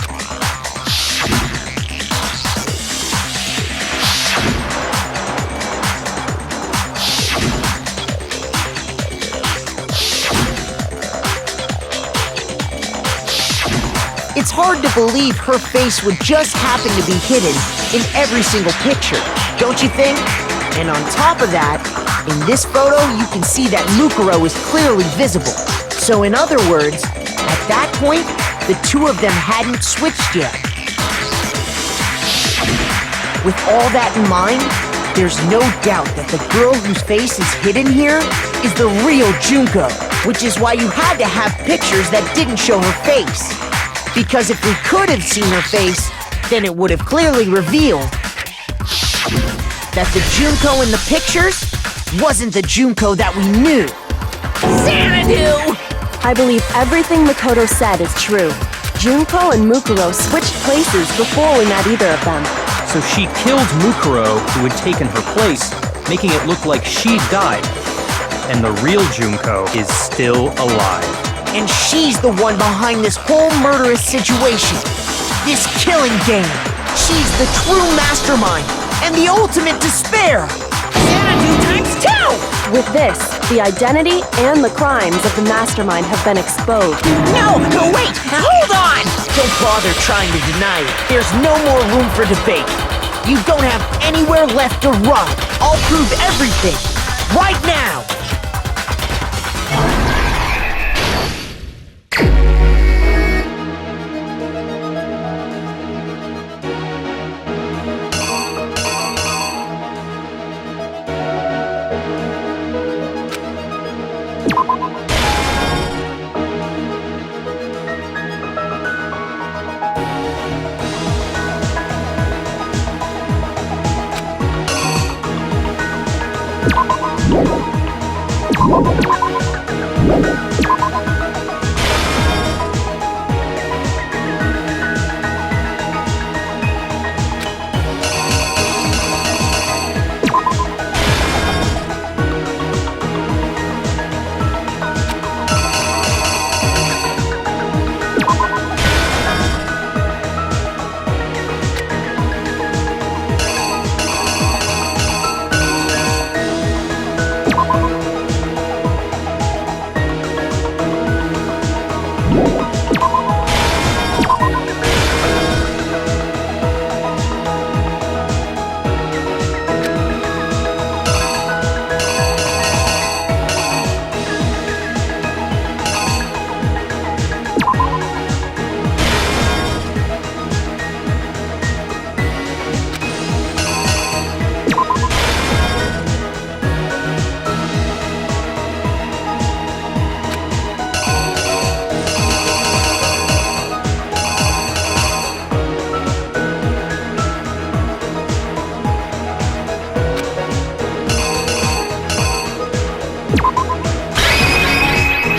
It's hard to believe her face would just happen to be hidden in every single picture, don't you think? And on top of that, in this photo, you can see that Mukuro is clearly visible. So in other words, at that point, the two of them hadn't switched yet. With all that in mind, there's no doubt that the girl whose face is hidden here is the real Junko, which is why you had to have pictures that didn't show her face. Because if we could have seen her face, then it would have clearly revealed that the Junko in the pictures wasn't the Junko that we knew. Xanadu! I believe everything Makoto said is true. Junko and Mukuro switched places before we met either of them. So she killed Mukuro, who had taken her place, making it look like she'd died. And the real Junko is still alive. And she's the one behind this whole murderous situation. This killing game. She's the true mastermind and the ultimate despair. Xanadu times 2! With this, the identity and the crimes of the mastermind have been exposed. No, wait! Hold on! Don't bother trying to deny it. There's no more room for debate. You don't have anywhere left to run. I'll prove everything. Right now!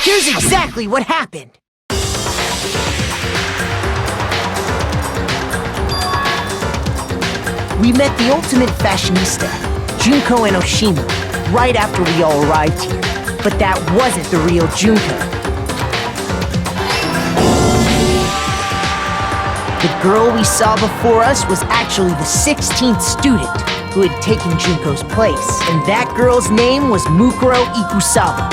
Here's exactly what happened. We met the ultimate fashionista, Junko and Oshima, right after we all arrived here. But that wasn't the real Junko. The girl we saw before us was actually the 16th student who had taken Junko's place, and that girl's name was Mukuro Ikusawa.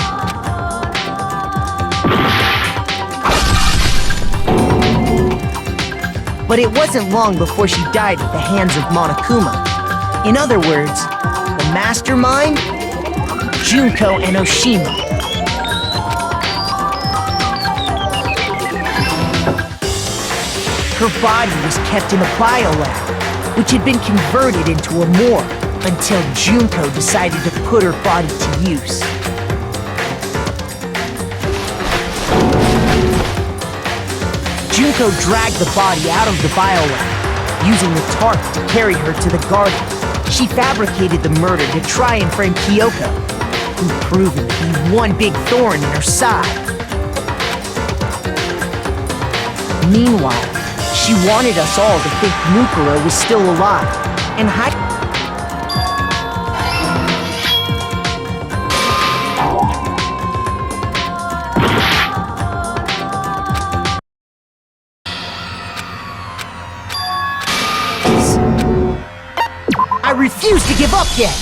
But it wasn't long before she died at the hands of Monokuma. In other words, the mastermind, Junko and Oshima. Her body was kept in a biolab, which had been converted into a morgue until Junko decided to put her body to use. Junko dragged the body out of the biolab, using the tarp to carry her to the garden. She fabricated the murder to try and frame Kyoko, who proved to be one big thorn in her side. Meanwhile, she wanted us all to think Mukuro was still alive, and hide. I refuse to give up yet!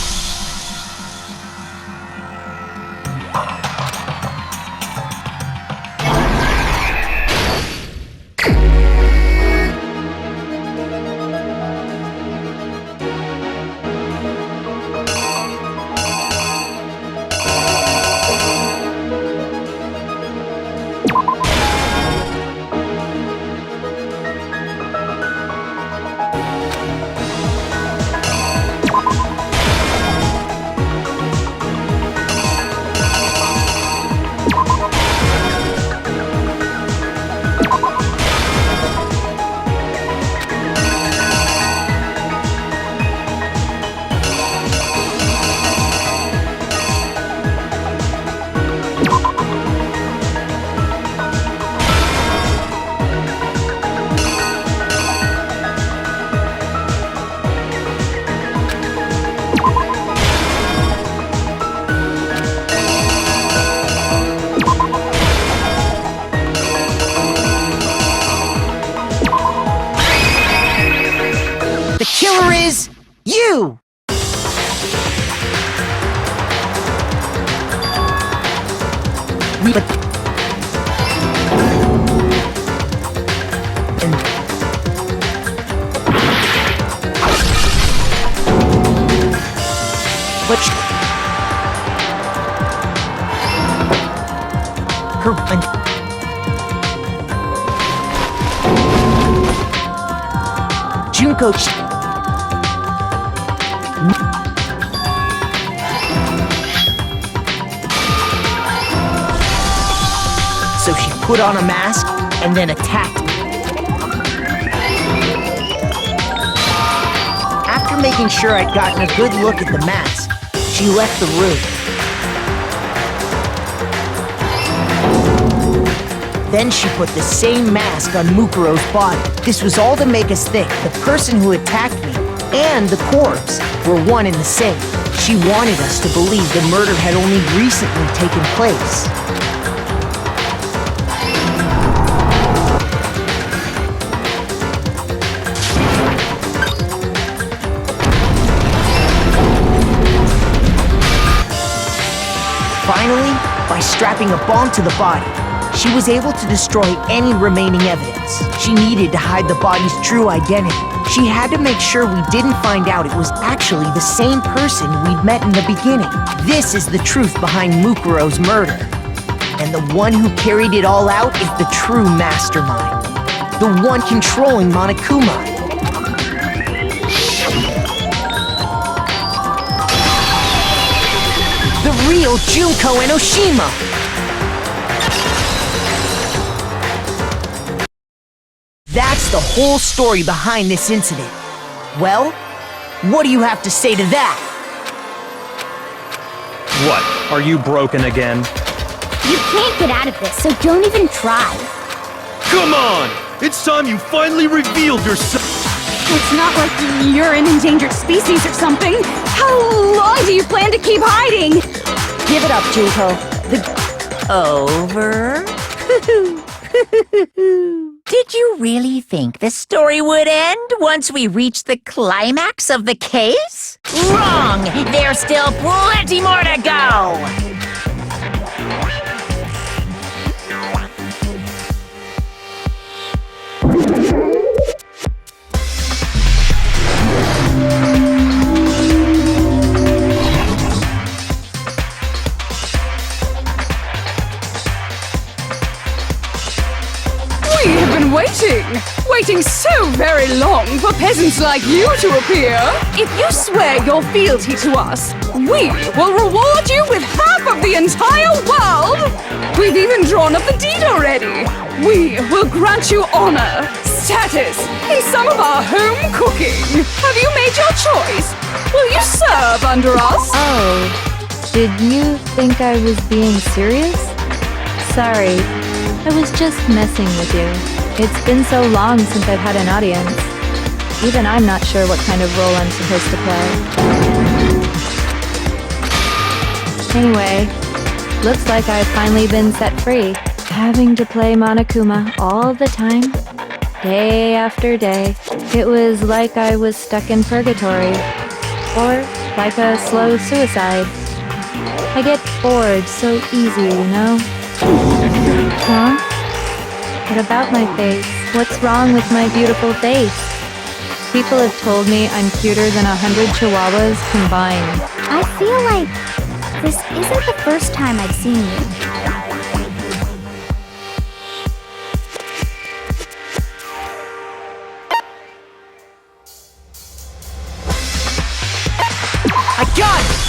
The killer is you! And Junko. So she put on a mask and then attacked me. After making sure I'd gotten a good look at the mask, she left the room. Then she put the same mask on Mukuro's body. This was all to make us think the person who attacked me and the corpse were one and the same. She wanted us to believe the murder had only recently taken place. Finally, by strapping a bomb to the body, she was able to destroy any remaining evidence. She needed to hide the body's true identity. She had to make sure we didn't find out it was actually the same person we'd met in the beginning. This is the truth behind Mukuro's murder. And the one who carried it all out is the true mastermind. The one controlling Monokuma. The real Junko Enoshima! That's the whole story behind this incident. Well, what do you have to say to that? What? Are you broken again? You can't get out of this, so don't even try. Come on! It's time you finally revealed yourself! It's not like you're an endangered species or something. How long do you plan to keep hiding? Give it up, Junko. Over? Did you really think the story would end once we reached the climax of the case? Wrong! There's still plenty more to go! We have been waiting so very long for peasants like you to appear. If you swear your fealty to us, we will reward you with half of the entire world. We've even drawn up the deed already. We will grant you honor, status, and some of our home cooking. Have you made your choice? Will you serve under us? Oh, did you think I was being serious? Sorry, I was just messing with you. It's been so long since I've had an audience. Even I'm not sure what kind of role I'm supposed to play. Anyway, looks like I've finally been set free. Having to play Monokuma all the time, day after day. It was like I was stuck in purgatory. Or like a slow suicide. I get bored so easy, you know? Huh? What about my face? What's wrong with my beautiful face? People have told me I'm cuter than 100 chihuahuas combined. I feel like this isn't the first time I've seen you. I got it!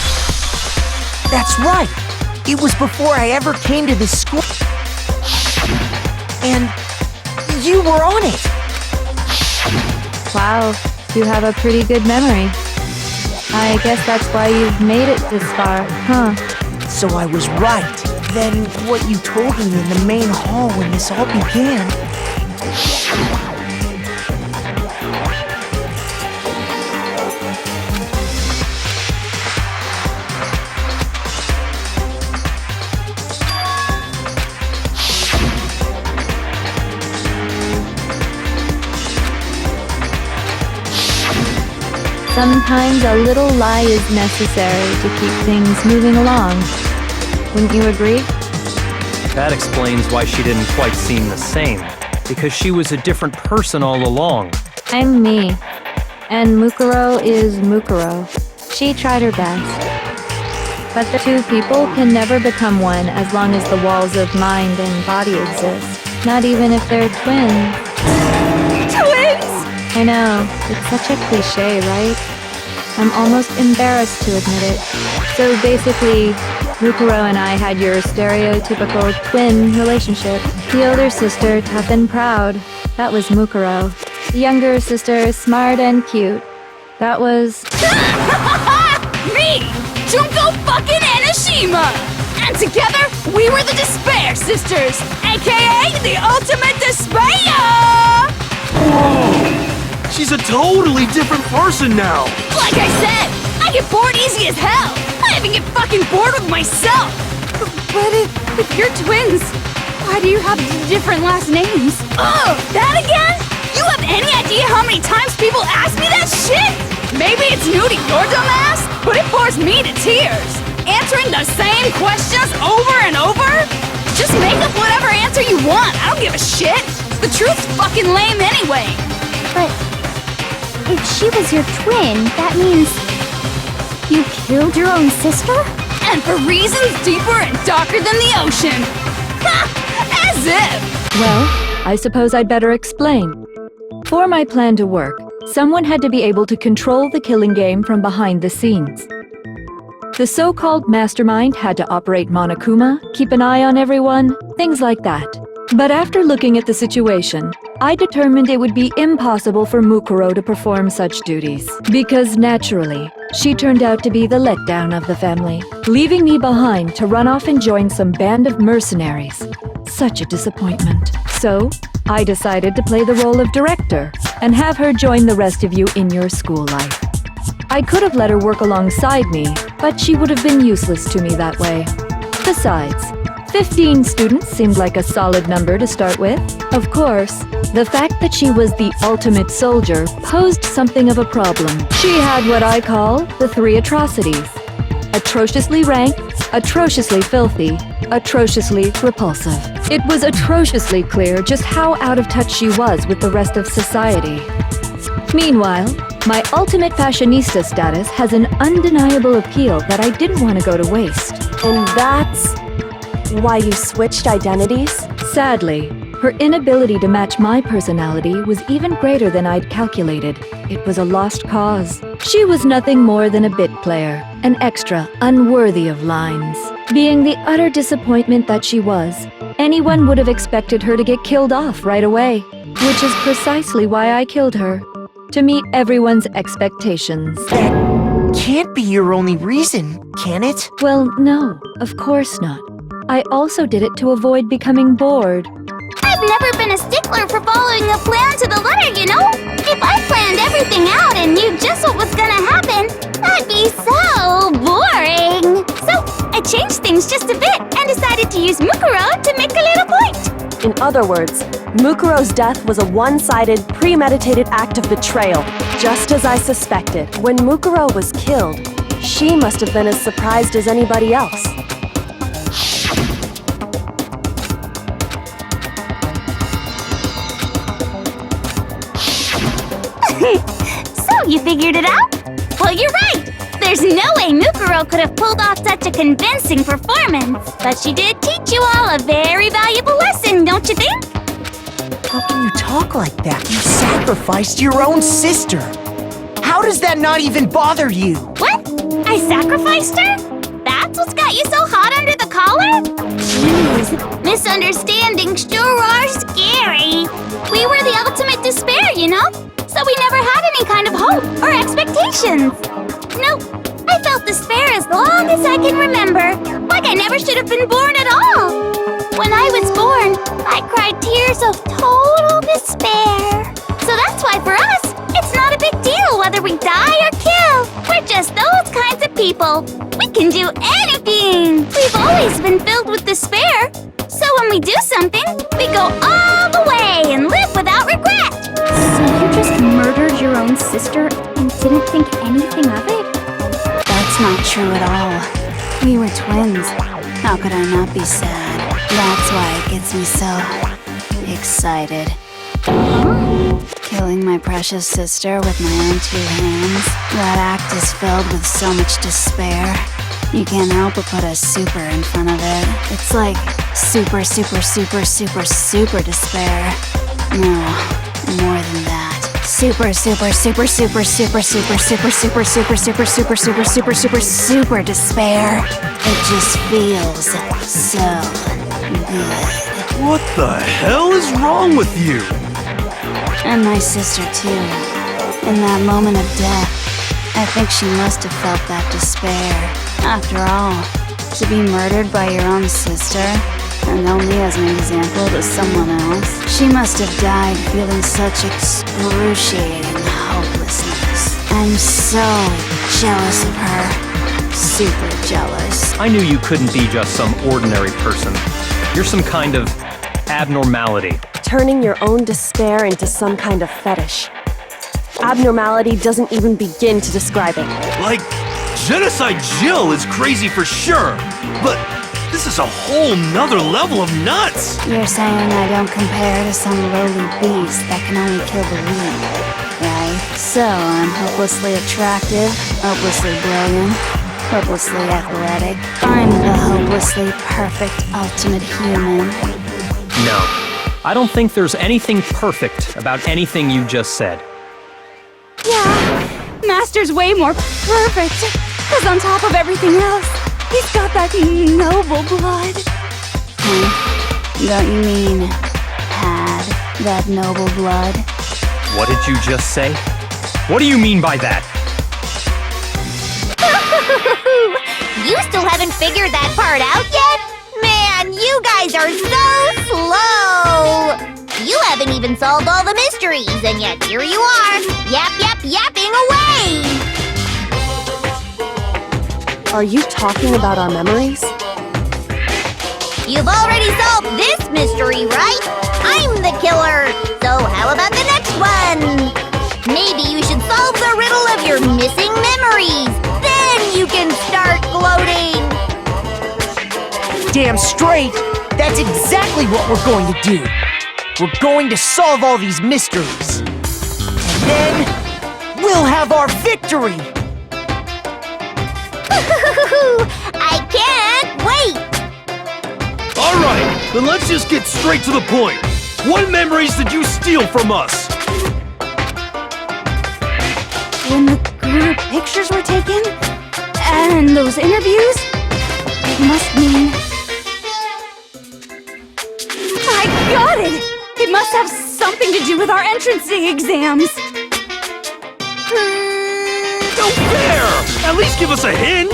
That's right! It was before I ever came to this school. And you were on it! Wow, you have a pretty good memory. I guess that's why you've made it this far, huh? So I was right. Then what you told me in the main hall when this all began... Sometimes a little lie is necessary to keep things moving along. Wouldn't you agree? That explains why she didn't quite seem the same. Because she was a different person all along. I'm me. And Mukuro is Mukuro. She tried her best. But the two people can never become one as long as the walls of mind and body exist. Not even if they're twins. Twins! I know, it's such a cliche, right? I'm almost embarrassed to admit it. So basically, Mukuro and I had your stereotypical twin relationship. The older sister, tough and proud. That was Mukuro. The younger sister, smart and cute. That was... Me! Junko fucking Enoshima! And together, we were the Despair Sisters, aka the Ultimate Despair! Whoa! She's a totally different person now! Like I said, I get bored easy as hell! I even get fucking bored with myself! But if you're twins, why do you have different last names? Oh, that again? You have any idea how many times people ask me that shit? Maybe it's new to your dumb ass, but it bores me to tears. Answering the same questions over and over? Just make up whatever answer you want, I don't give a shit! The truth's fucking lame anyway! But if she was your twin, that means you killed your own sister? And for reasons deeper and darker than the ocean! Ha! As if! Well, I suppose I'd better explain. For my plan to work, someone had to be able to control the killing game from behind the scenes. The so-called mastermind had to operate Monokuma, keep an eye on everyone, things like that. But after looking at the situation, I determined it would be impossible for Mukuro to perform such duties. Because naturally, she turned out to be the letdown of the family, leaving me behind to run off and join some band of mercenaries. Such a disappointment. So, I decided to play the role of director and have her join the rest of you in your school life. I could have let her work alongside me, but she would have been useless to me that way. Besides, 15 students seemed like a solid number to start with. Of course, the fact that she was the ultimate soldier posed something of a problem. She had what I call the 3 atrocities. Atrociously rank, atrociously filthy, atrociously repulsive. It was atrociously clear just how out of touch she was with the rest of society. Meanwhile, my ultimate fashionista status has an undeniable appeal that I didn't want to go to waste. And that's why you switched identities? Sadly, her inability to match my personality was even greater than I'd calculated. It was a lost cause. She was nothing more than a bit player, an extra unworthy of lines. Being the utter disappointment that she was, anyone would have expected her to get killed off right away, which is precisely why I killed her. To meet everyone's expectations. That can't be your only reason, can it? Well, no, of course not. I also did it to avoid becoming bored. I've never been a stickler for following a plan to the letter, you know? If I planned everything out and knew just what was gonna happen, that'd be so boring. So I changed things just a bit and decided to use Mukuro to make a little point. In other words, Mukuro's death was a one-sided, premeditated act of betrayal, just as I suspected. When Mukuro was killed, she must have been as surprised as anybody else. So you figured it out? Well, you're right. There's no way Mukuro could have pulled off such a convincing performance. But she did teach you all a very valuable lesson, don't you think? How can you talk like that? You sacrificed your own sister. How does that not even bother you? What? I sacrificed her? That's what's got you so hot under the collar? Jeez, misunderstandings sure are scary. We were the ultimate despair, you know? So we never had any kind of hope or expectations. Nope, I felt despair as long as I can remember. Like I never should have been born at all. When I was born, I cried tears of total despair. So that's why for us, it's not a big deal whether we die or kill. We're just those kinds of people. We can do anything. We've always been filled with despair. So when we do something, we go all the way and live without regret. So you just murdered your own sister and didn't think anything of it? That's not true at all. We were twins. How could I not be sad? That's why it gets me so excited. Killing my precious sister with my own 2 hands. That act is filled with so much despair. You can't help but put a super in front of it. It's like super, super, super, super, super despair. No, more than that. super, super, super, super, super, super, super, super, super, super, super, super, super, super, super despair. It just feels so good. What the hell is wrong with you? And my sister too. In that moment of death, I think she must have felt that despair. After all, to be murdered by your own sister, and only as an example to someone else, she must have died feeling such excruciating hopelessness. I'm so jealous of her. Super jealous. I knew you couldn't be just some ordinary person. You're some kind of abnormality. Turning your own despair into some kind of fetish. Abnormality doesn't even begin to describe it. Like, Genocide Jill is crazy for sure, but this is a whole nother level of nuts! You're saying I don't compare to some lowly beast that can only kill the weak, right? So I'm hopelessly attractive, hopelessly brilliant, hopelessly athletic. I'm the hopelessly perfect ultimate human. No, I don't think there's anything perfect about anything you just said. Yeah, Master's way more perfect. Because on top of everything else, he's got that noble blood. Don't you mean had that noble blood? What did you just say? What do you mean by that? You still haven't figured that part out yet? Man, you guys are so slow! You haven't even solved all the mysteries, and yet here you are, yapping away! Are you talking about our memories? You've already solved this mystery, right? I'm the killer, so how about the next one? Maybe you should solve the riddle of your missing memories. Then you can start gloating. Damn straight! That's exactly what we're going to do! We're going to solve all these mysteries. And then, we'll have our victory! I can't wait! Alright, then let's just get straight to the point. What memories did you steal from us? When the group pictures were taken, and those interviews, it must mean... I got it! It must have something to do with our entrancing exams. No fair! At least give us a hint!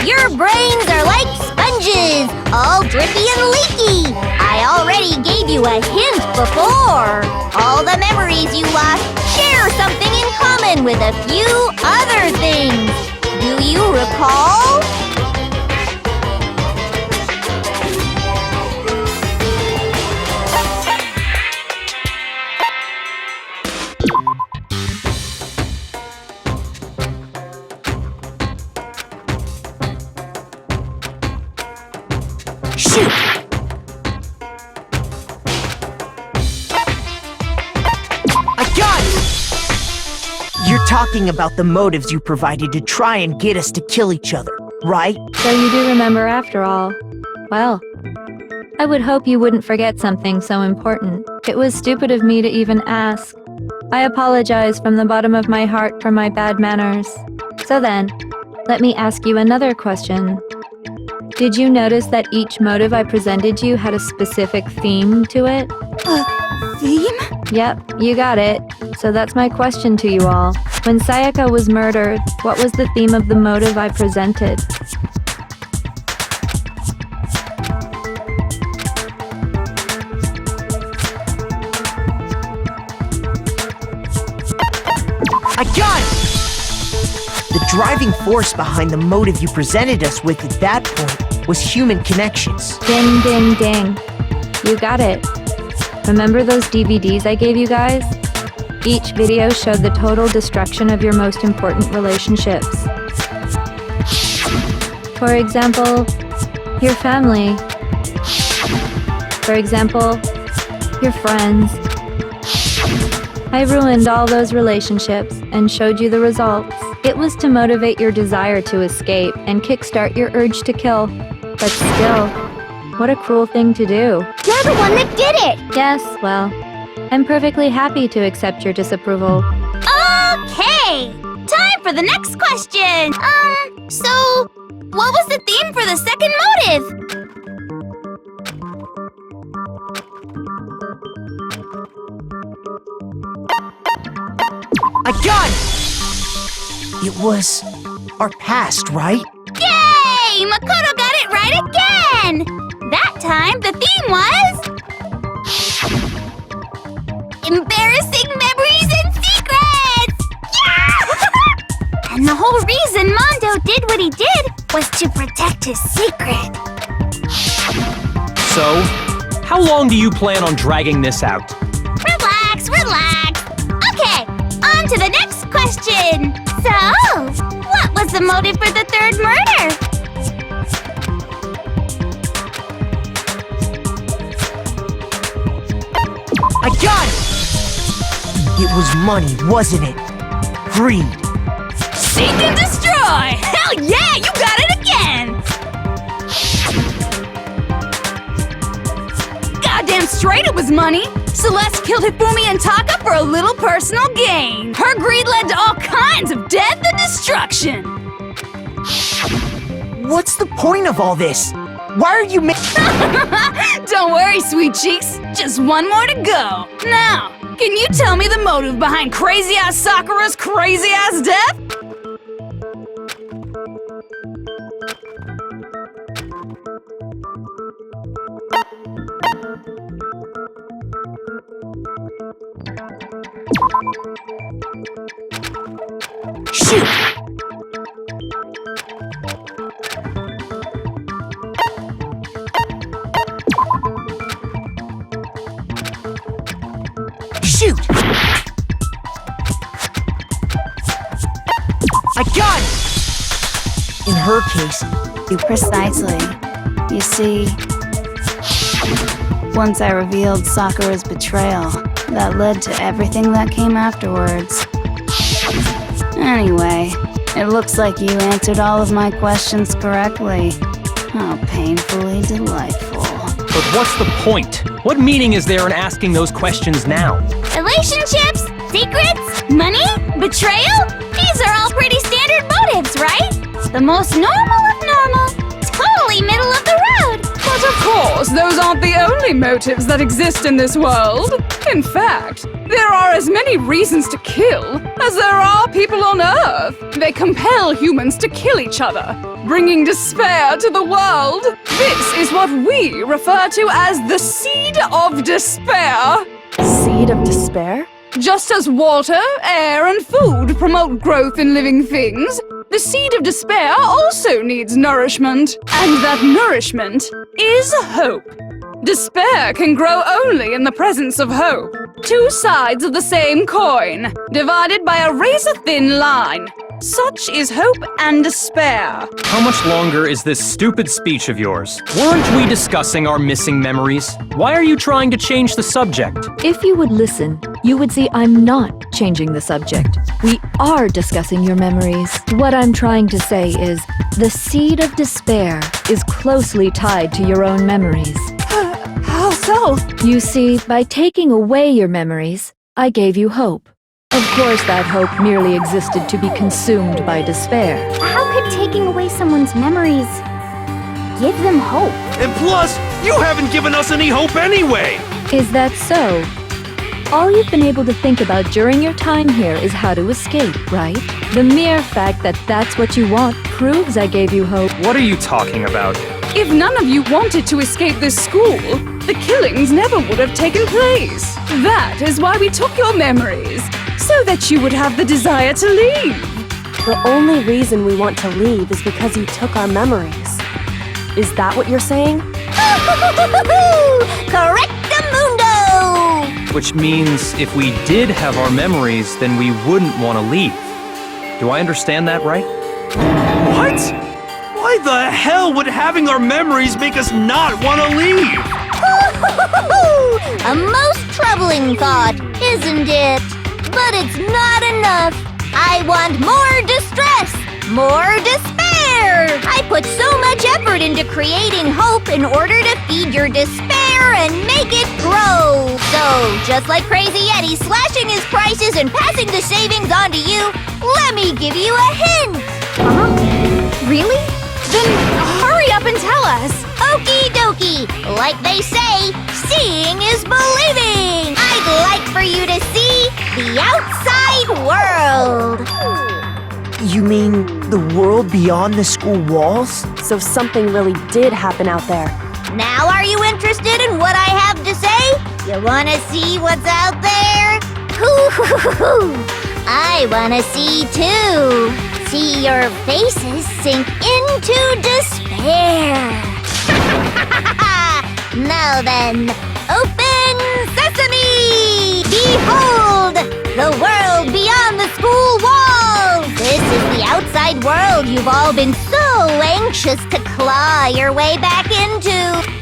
Your brains are like sponges, all drippy and leaky. I already gave you a hint before. All the memories you lost share something in common with a few other things. Do you recall? Shoot! I got it! You're talking about the motives you provided to try and get us to kill each other, right? So you do remember after all. Well, I would hope you wouldn't forget something so important. It was stupid of me to even ask. I apologize from the bottom of my heart for my bad manners. So then, let me ask you another question. Did you notice that each motive I presented you had a specific theme to it? Theme? Yep, you got it. So that's my question to you all. When Sayaka was murdered, what was the theme of the motive I presented? I got it! The driving force behind the motive you presented us with at that point was human connections. Ding, ding, ding. You got it. Remember those DVDs I gave you guys? Each video showed the total destruction of your most important relationships. For example, your family. For example, your friends. I ruined all those relationships and showed you the results. It was to motivate your desire to escape and kickstart your urge to kill. But still, what a cruel thing to do. You're the one that did it! Yes, well, I'm perfectly happy to accept your disapproval. Okay! Time for the next question! So, what was the theme for the second motive? I got it! It was our past, right? Yay! Makoto got it right again! That time, the theme was... embarrassing memories and secrets! Yeah! And the whole reason Mondo did what he did was to protect his secret. So, how long do you plan on dragging this out? Relax, relax. Okay, on to the next question. So, what was the motive for the third murder? I got it! It was money, wasn't it? Greed. Seek and destroy! Hell yeah, you got it again! Goddamn straight it was money! Celeste killed Hifumi and Taka for a little personal gain. Her greed led to all kinds of death and destruction. What's the point of all this? Why are you Don't worry, sweet cheeks. Just one more to go. Now, can you tell me the motive behind crazy-ass Sakura's crazy-ass death? Shoot! Shoot! I got it! In her case, Precisely. You see, once I revealed Sakura's betrayal, that led to everything that came afterwards. Anyway, it looks like you answered all of my questions correctly. How painfully delightful. But what's the point? What meaning is there in asking those questions now? Relationships? Secrets? Money? Betrayal? These are all pretty standard motives, right? The most normal of normal. Totally middle of the road. But of course, those aren't the only motives that exist in this world. In fact, there are as many reasons to kill as there are people on Earth. They compel humans to kill each other, bringing despair to the world. This is what we refer to as the seed of despair. Seed of despair? Just as water, air, and food promote growth in living things, the seed of despair also needs nourishment. And that nourishment is hope. Despair can grow only in the presence of hope. Two sides of the same coin, divided by a razor-thin line. Such is hope and despair. How much longer is this stupid speech of yours? Weren't we discussing our missing memories? Why are you trying to change the subject? If you would listen, you would see I'm not changing the subject. We are discussing your memories. What I'm trying to say is, the seed of despair is closely tied to your own memories. How so? You see, by taking away your memories, I gave you hope. Of course, that hope merely existed to be consumed by despair. How could taking away someone's memories give them hope? And plus, you haven't given us any hope anyway! Is that so? All you've been able to think about during your time here is how to escape, right? The mere fact that that's what you want proves I gave you hope. What are you talking about? If none of you wanted to escape this school, the killings never would have taken place. That is why we took your memories, so that you would have the desire to leave. The only reason we want to leave is because you took our memories. Is that what you're saying? Correctamundo! Which means if we did have our memories, then we wouldn't want to leave. Do I understand that right? What? Why the hell would having our memories make us not want to leave? A most troubling thought, isn't it? But it's not enough. I want more distress, more despair. here! I put so much effort into creating hope in order to feed your despair and make it grow. So, just like Crazy Eddie slashing his prices and passing the savings on to you, let me give you a hint. Really? Then hurry up and tell us. Okie dokie. Like they say, seeing is believing. I'd like for you to see the outside world. You mean the world beyond the school walls? So something really did happen out there. Now are you interested in what I have to say? You wanna see what's out there? Hoo-hoo-hoo-hoo! I wanna see too. See your faces sink into despair. Now then, open sesame! Behold, the world beyond the school walls! This is the outside world you've all been so anxious to claw your way back into.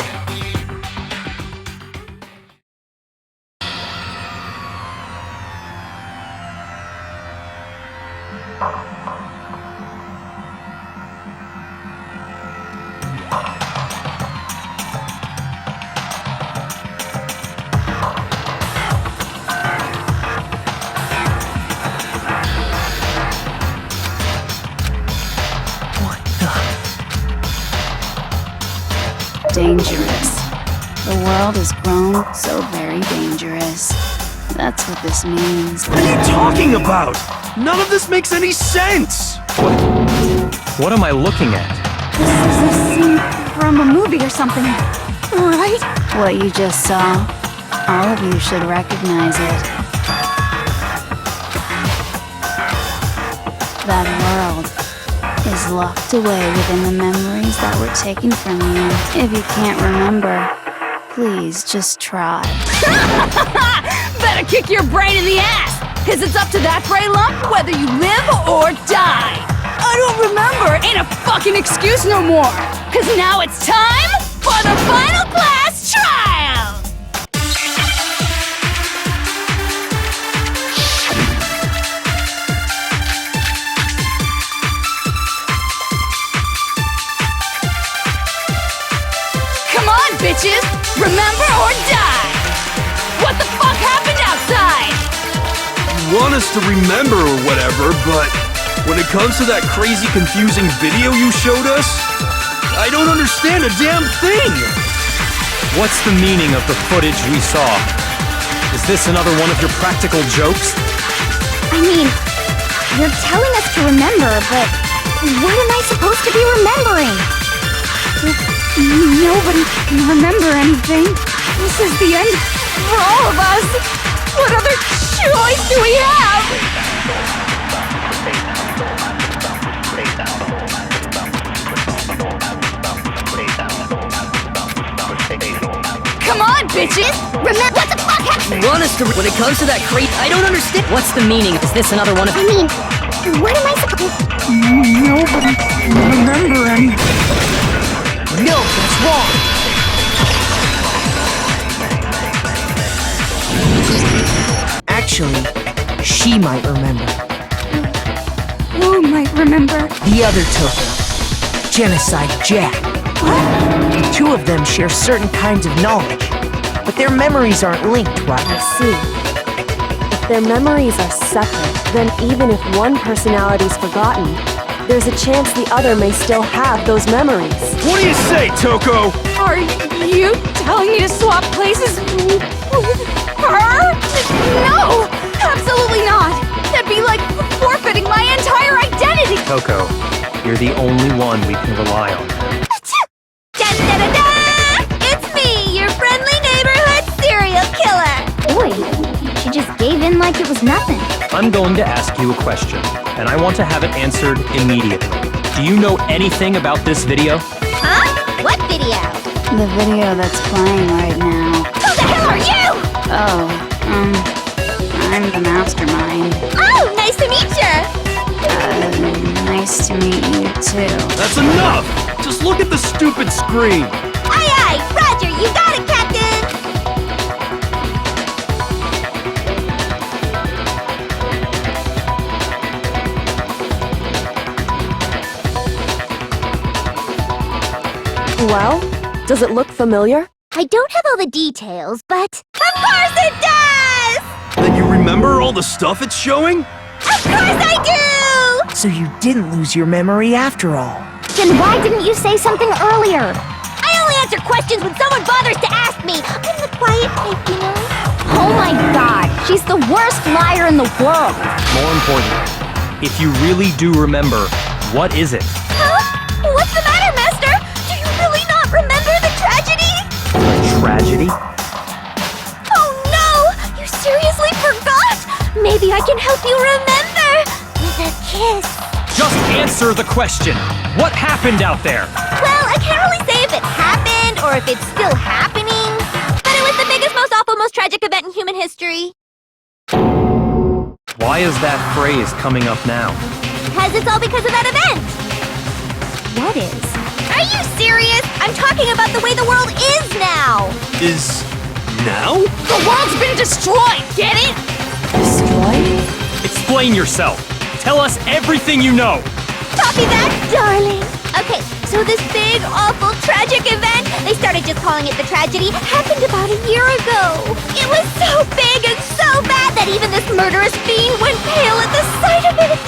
Dangerous. The world has grown so very dangerous. That's what this means. What are you talking about? None of this makes any sense! What am I looking at? This is a scene from a movie or something, right? What you just saw, all of you should recognize it. That world is locked away within the memories that were taken from you. If you can't remember, please just try. Better kick your brain in the ass, cause it's up to that gray lump whether you live or die. I don't remember ain't a fucking excuse no more, cause now it's time for the final class trial! Come on, bitches! Remember or die! What the fuck happened outside? You want us to remember or whatever, but when it comes to that crazy confusing video you showed us, I don't understand a damn thing! What's the meaning of the footage we saw? Is this another one of your practical jokes? I mean, you're telling us to remember, but what am I supposed to be remembering? Nobody can remember anything. This is the end for all of us. What other choice do we have? Come on, bitches! Remember what the fuck happened? You want us to... When it comes to that crate, I don't understand. What's the meaning? Is this another one of... I mean, what am I supposed... Nobody can remember anything. No, that's wrong! Actually, she might remember. Who might remember? The other token, Genocide Jack. The two of them share certain kinds of knowledge, but their memories aren't linked, right? I see. If their memories are separate, then even if one personality's forgotten, there's a chance the other may still have those memories. What do you say, Toko? Are you telling me to swap places with her? No! Absolutely not! That'd be like forfeiting my entire identity! Coco, you're the only one we can rely on. Da-da-da-da! It's me, your friendly neighborhood serial killer! Boy, she just gave in like it was nothing. I'm going to ask you a question, and I want to have it answered immediately. Do you know anything about this video? Huh? What video? The video that's playing right now. Who the hell are you? Oh, I'm the mastermind. Oh, nice to meet you! Nice to meet you too. That's enough! Just look at the stupid screen! Aye aye, Roger, you got it, Captain! well? Does it look familiar? I don't have all the details, but... Of course it does! Then you remember all the stuff it's showing? Of course I do! So you didn't lose your memory after all. Then why didn't you say something earlier? I only answer questions when someone bothers to ask me. I'm the quiet type, you know? Oh my god, she's the worst liar in the world. More important, if you really do remember, what is it? Huh? What's the matter, Master? Do you really not remember the tragedy? A tragedy? Oh no! You seriously forgot? Maybe I can help you remember with a kiss. Just answer the question. What happened out there? Well, I can't really say if it happened or if it's still happening, but it was the biggest, most awful, most tragic event in human history. Why is that phrase coming up now? Because it's all because of that event. What is? Are you serious? I'm talking about the way the world is now. Is now? The world's been destroyed, get it? Destroyed? Explain yourself. Tell us everything you know. Copy that, darling. Okay, so this big, awful, tragic event, they started just calling it the tragedy, happened about a year ago. It was so big and so bad that even this murderous fiend went pale at the sight of it.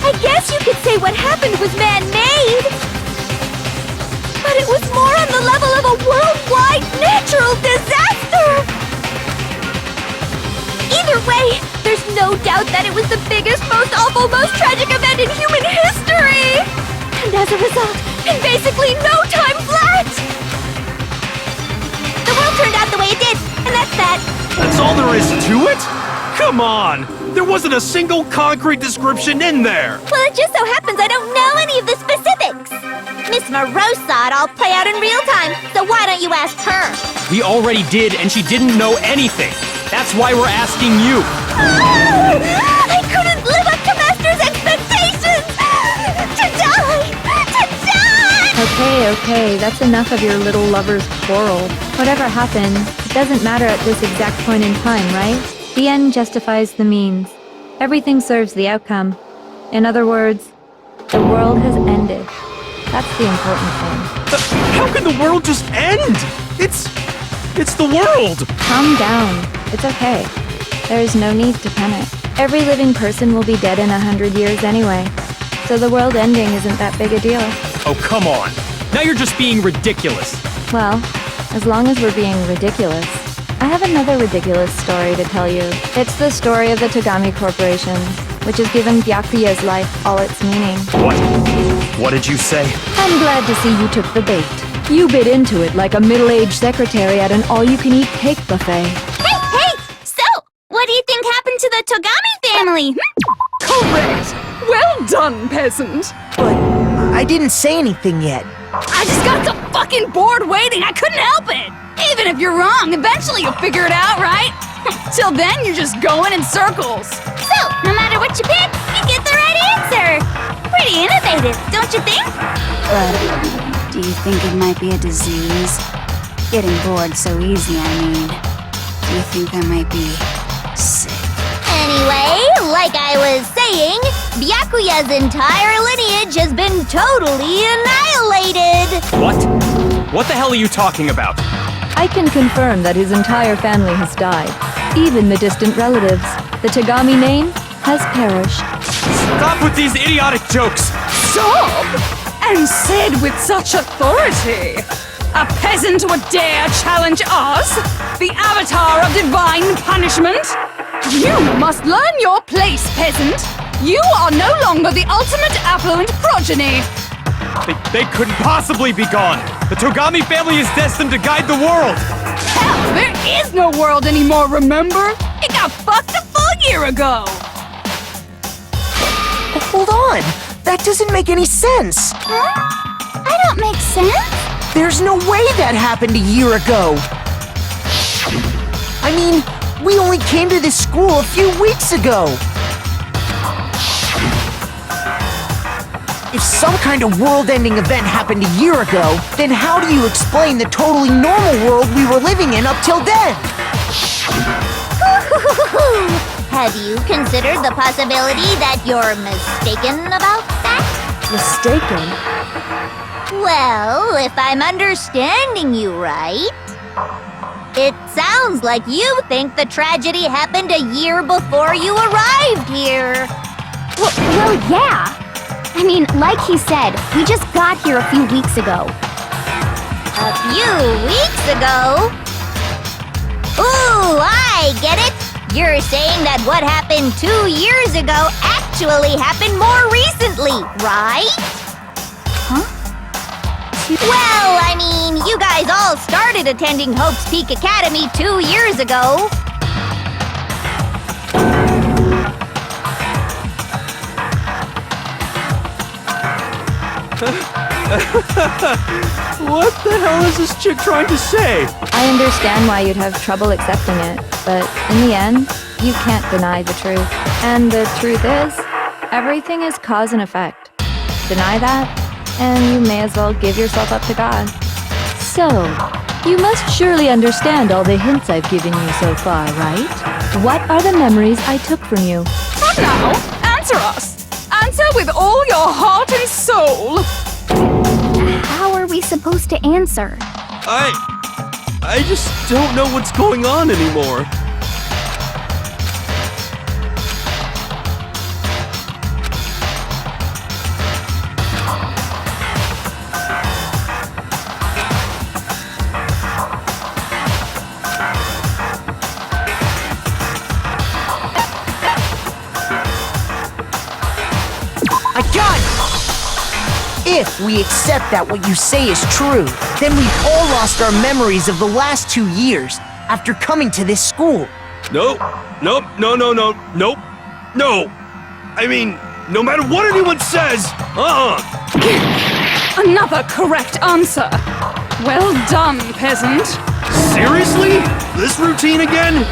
I guess you could say what happened was man-made. But it was more on the level of a worldwide natural disaster. Either way, there's no doubt that it was the biggest, most awful, most tragic event in human history! And as a result, in basically no time flat! The world turned out the way it did, and that's that. That's all there is to it? Come on! There wasn't a single concrete description in there! Well, it just so happens I don't know any of the specifics. Miss Moreau saw it all play out in real time, so why don't you ask her? We already did, and she didn't know anything. That's why we're asking you. I couldn't live up to Master's expectations! To die! To die! Okay, that's enough of your little lover's quarrel. Whatever happened, it doesn't matter at this exact point in time, right? The end justifies the means. Everything serves the outcome. In other words, the world has ended. That's the important thing. How can the world just end? It's the world! Calm down. It's okay. There is no need to panic. Every living person will be dead in 100 years anyway. So the world ending isn't that big a deal. Oh, come on. Now you're just being ridiculous. Well, as long as we're being ridiculous. I have another ridiculous story to tell you. It's the story of the Togami Corporation, which has given Byakuya's life all its meaning. What? What did you say? I'm glad to see you took the bait. You bit into it like a middle-aged secretary at an all-you-can-eat cake buffet. Hey! So, what do you think happened to the Togami family? Correct! Well done, peasant! But I didn't say anything yet. I just got so fucking bored waiting, I couldn't help it! Even if you're wrong, eventually you'll figure it out, right? Till then, you're just going in circles. So, no matter what you pick, you get the right answer! Pretty innovative, don't you think? Do you think it might be a disease? Getting bored so easy, I mean. Do you think I might be sick? Anyway, like I was saying, Byakuya's entire lineage has been totally annihilated! What? What the hell are you talking about? I can confirm that his entire family has died. Even the distant relatives. The Togami name has perished. Stop with these idiotic jokes! Stop! And said with such authority! A peasant would dare challenge us? The avatar of divine punishment? You must learn your place, peasant! You are no longer the ultimate affluent progeny! They couldn't possibly be gone! The Togami family is destined to guide the world! Hell, there is no world anymore, remember? It got fucked a full year ago! Hold on! That doesn't make any sense! Huh? I don't make sense? There's no way that happened a year ago! I mean, we only came to this school a few weeks ago! If some kind of world-ending event happened a year ago, then how do you explain the totally normal world we were living in up till then? Have you considered the possibility that you're mistaken about that? Mistaken? Well, if I'm understanding you right, it sounds like you think the tragedy happened a year before you arrived here. Well, yeah. I mean, like he said, we just got here a few weeks ago. A few weeks ago? Ooh, I get it! You're saying that what happened 2 years ago actually happened more recently, right? Huh? Well, I mean, you guys all started attending Hope's Peak Academy 2 years ago. What the hell is this chick trying to say? I understand why you'd have trouble accepting it, but in the end, you can't deny the truth. And the truth is, everything is cause and effect. Deny that, and you may as well give yourself up to God. So, you must surely understand all the hints I've given you so far, right? What are the memories I took from you? Come now, answer us! Answer with all your heart and soul! How are we supposed to answer? I just don't know what's going on anymore. I got it! If we accept that what you say is true, then we've all lost our memories of the last 2 years after coming to this school. Nope. No. I mean, no matter what anyone says, Another correct answer. Well done, peasant. Seriously? This routine again?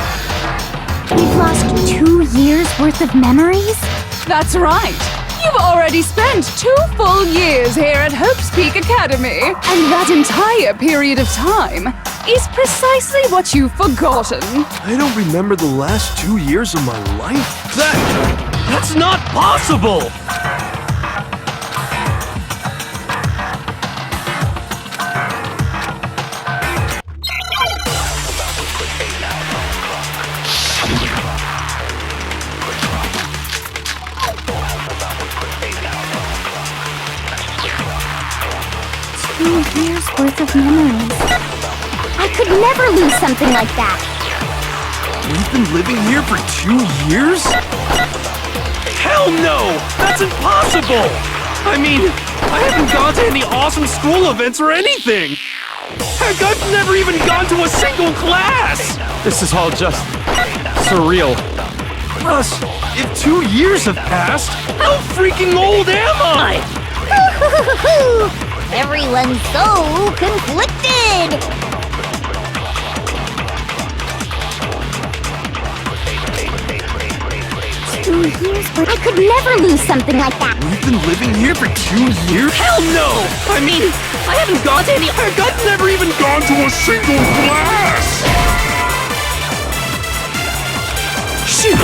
We've lost 2 years worth of memories? That's right. You've already spent 2 full years here at Hope's Peak Academy, and that entire period of time is precisely what you've forgotten. I don't remember the last 2 years of my life. That's not possible! Years worth of memories. I could never lose something like that. We've been living here for 2 years? Hell no! That's impossible! I mean, I haven't gone to any awesome school events or anything! Heck, I've never even gone to a single class! This is all just surreal. Plus, if 2 years have passed, how freaking old am I? Everyone's so conflicted! I could never lose something like that! We've been living here for 2 years? Hell no! I mean, I haven't gone to any... Heck, I've never even gone to a single class! Shoot!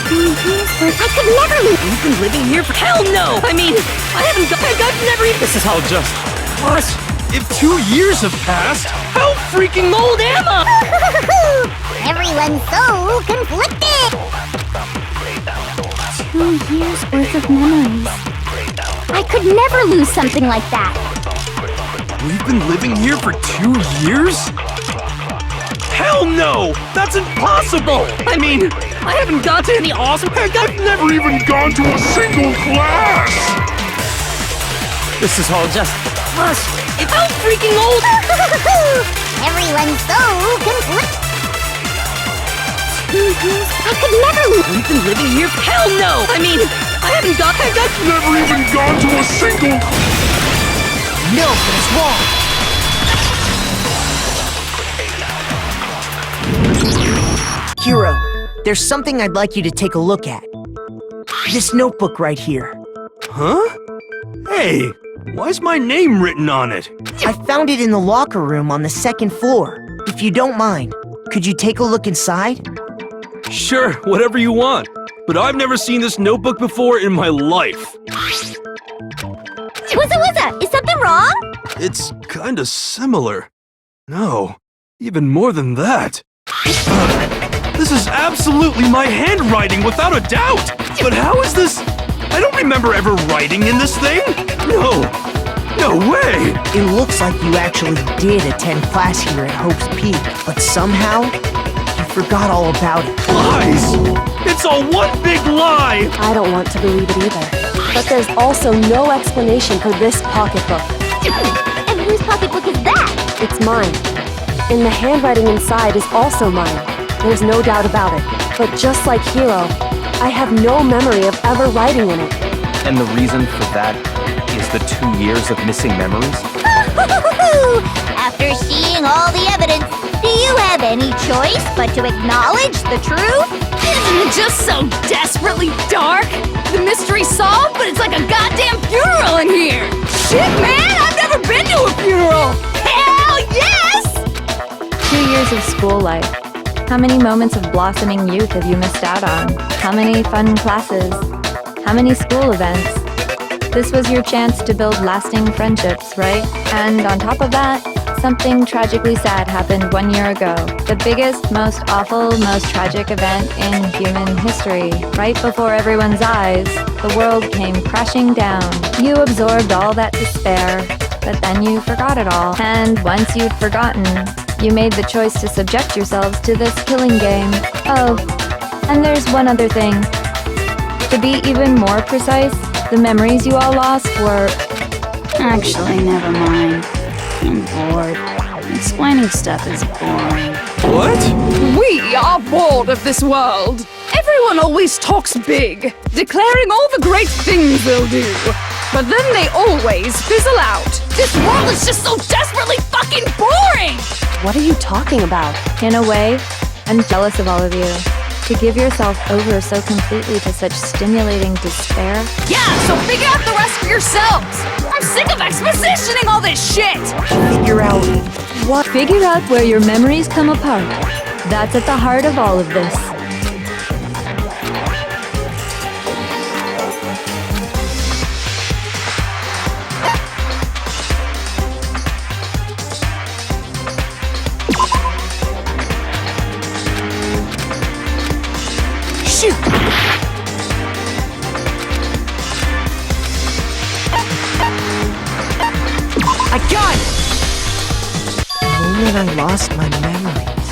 2 years worth... I could never lose... We've been living here for... Hell no! I mean, I haven't... Heck, I've never even... This is all just... What? If 2 years have passed, how freaking old am I? Everyone's so conflicted! 2 years worth of memories. I could never lose something like that. We've been living here for 2 years? Hell no! That's impossible! I mean, I haven't gone to any awesome... Heck, I've never even gone to a single class! This is all just... How freaking old... Everyone's so conflicted. 2 years? I could never lose... We've been living here for... Hell no! I mean, I haven't got... Heck, I've Never even gone to a single... No, but it's wrong. Hiro, there's something I'd like you to take a look at. This notebook right here. Huh? Hey, why's my name written on it? I found it in the locker room on the 2nd floor. If you don't mind, could you take a look inside? Sure, whatever you want. But I've never seen this notebook before in my life. What's Is something wrong? It's kinda similar. No, even more than that. This is absolutely my handwriting, without a doubt! But how is this? I don't remember ever writing in this thing! No way! It looks like you actually did attend class here at Hope's Peak, but somehow, you forgot all about it. Lies! It's all one big lie! I don't want to believe it either. But there's also no explanation for this pocketbook. And whose pocketbook is that? It's mine. And the handwriting inside is also mine. There's no doubt about it. But just like Hiro, I have no memory of ever writing in it. And the reason for that is the 2 years of missing memories? After seeing all the evidence, do you have any choice but to acknowledge the truth? Isn't it just so desperately dark? The mystery's solved, but it's like a goddamn funeral in here! Shit, man! I've never been to a funeral! Hell yes! 2 years of school life. How many moments of blossoming youth have you missed out on? How many fun classes? How many school events? This was your chance to build lasting friendships, right? And on top of that, something tragically sad happened 1 year ago. The biggest, most awful, most tragic event in human history. Right before everyone's eyes, the world came crashing down. You absorbed all that despair, but then you forgot it all. And once you'd forgotten, you made the choice to subject yourselves to this killing game. Oh, and there's one other thing. To be even more precise, the memories you all lost were... Actually, never mind. I'm bored. Explaining stuff is boring. What? We are bored of this world. Everyone always talks big, declaring all the great things they'll do. But then they always fizzle out. This world is just so desperately fucking boring! What are you talking about? In a way, I'm jealous of all of you. To give yourself over so completely to such stimulating despair. Yeah, so figure out the rest for yourselves! I'm sick of expositioning all this shit! Figure out what? Figure out where your memories come apart. That's at the heart of all of this. I got it! The moment I lost my memories.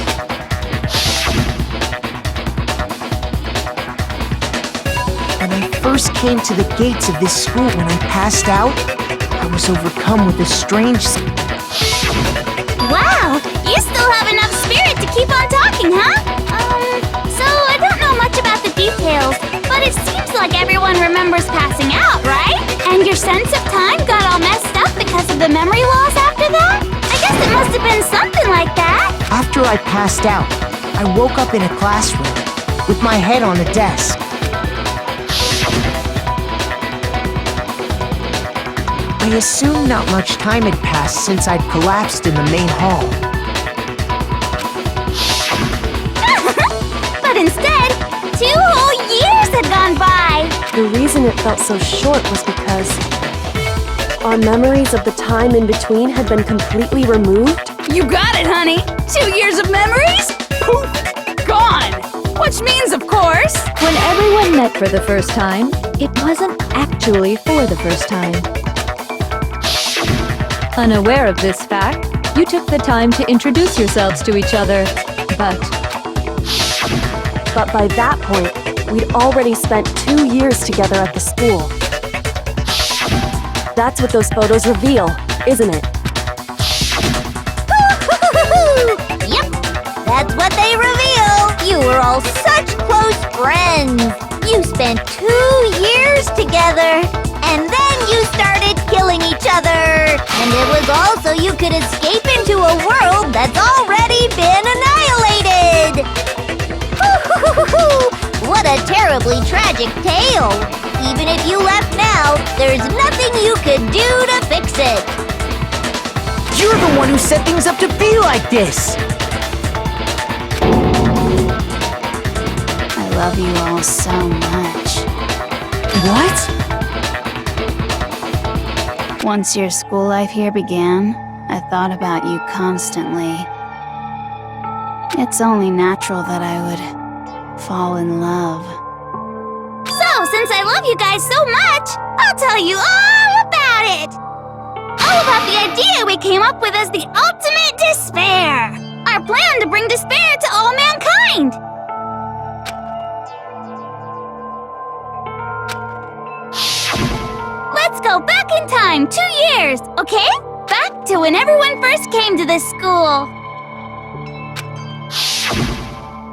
When I first came to the gates of this school, when I passed out, I was overcome with a strange... Wow, you still have enough spirit to keep on talking, huh? So I don't know much about the details, but it seems like everyone remembers passing out, right? And your sense of time got all messed up because of the memory loss after that? I guess it must have been something like that. After I passed out, I woke up in a classroom with my head on a desk. I assumed not much time had passed since I'd collapsed in the main hall. But instead, 2 whole years had gone by. The reason it felt so short was because our memories of the time in between had been completely removed. You got it, honey! 2 years of memories? Poof! Gone! Which means, of course... When everyone met for the first time, it wasn't actually for the first time. Unaware of this fact, you took the time to introduce yourselves to each other, But by that point, we'd already spent 2 years together at the school. That's what those photos reveal, isn't it? Yep, that's what they reveal. You were all such close friends. You spent 2 years together, and then you started killing each other. And it was all so you could escape into a world that's already been annihilated. What a terribly tragic tale. Even if you left now, there's nothing you could do to fix it. You're the one who set things up to be like this! I love you all so much. What? Once your school life here began, I thought about you constantly. It's only natural that I would fall in love. So, since I love you guys so much, I'll tell you all about it! All about the idea we came up with as the ultimate despair! Our plan to bring despair to all mankind! Let's go back in time 2 years, okay? Back to when everyone first came to this school.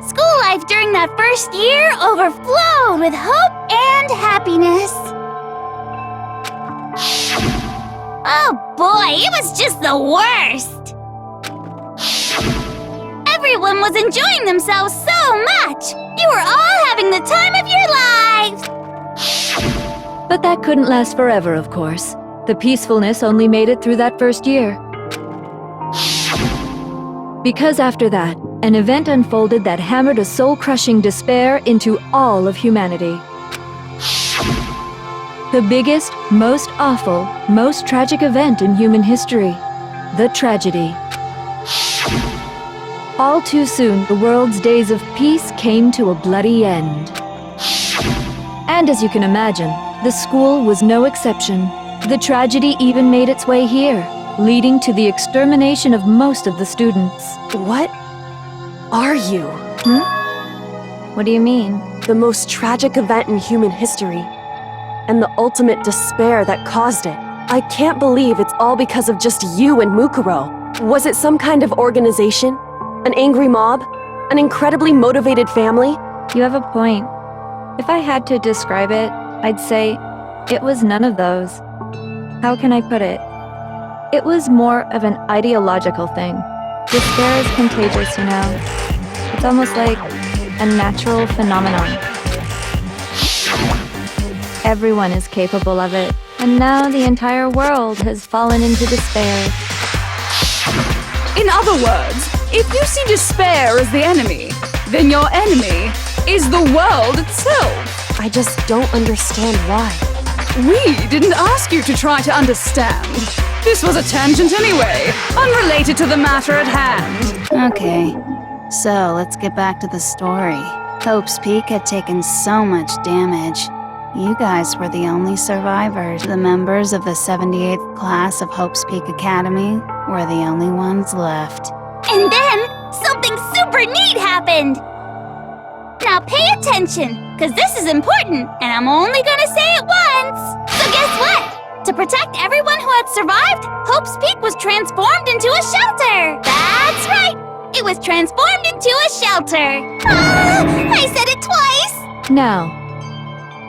School life during that first year overflowed with hope and happiness. Oh boy, it was just the worst! Everyone was enjoying themselves so much! You were all having the time of your lives! But that couldn't last forever, of course. The peacefulness only made it through that first year. Because after that, an event unfolded that hammered a soul-crushing despair into all of humanity. The biggest, most awful, most tragic event in human history. The tragedy. All too soon, the world's days of peace came to a bloody end. And as you can imagine, the school was no exception. The tragedy even made its way here, leading to the extermination of most of the students. What are you? What do you mean? The most tragic event in human history. And the ultimate despair that caused it. I can't believe it's all because of just you and Mukuro. Was it some kind of organization? An angry mob? An incredibly motivated family? You have a point. If I had to describe it, I'd say it was none of those. How can I put it? It was more of an ideological thing. Despair is contagious, you know. It's almost like a natural phenomenon. Everyone is capable of it, and now the entire world has fallen into despair. In other words, if you see despair as the enemy, then your enemy is the world itself. I just don't understand why. We didn't ask you to try to understand. This was a tangent anyway, unrelated to the matter at hand. Okay, so let's get back to the story. Hope's Peak had taken so much damage. You guys were the only survivors. The members of the 78th class of Hope's Peak Academy were the only ones left. And then, something super neat happened! Now pay attention, because this is important, and I'm only gonna say it once! So guess what? To protect everyone who had survived, Hope's Peak was transformed into a shelter! That's right! It was transformed into a shelter! Ah, I said it twice! Now,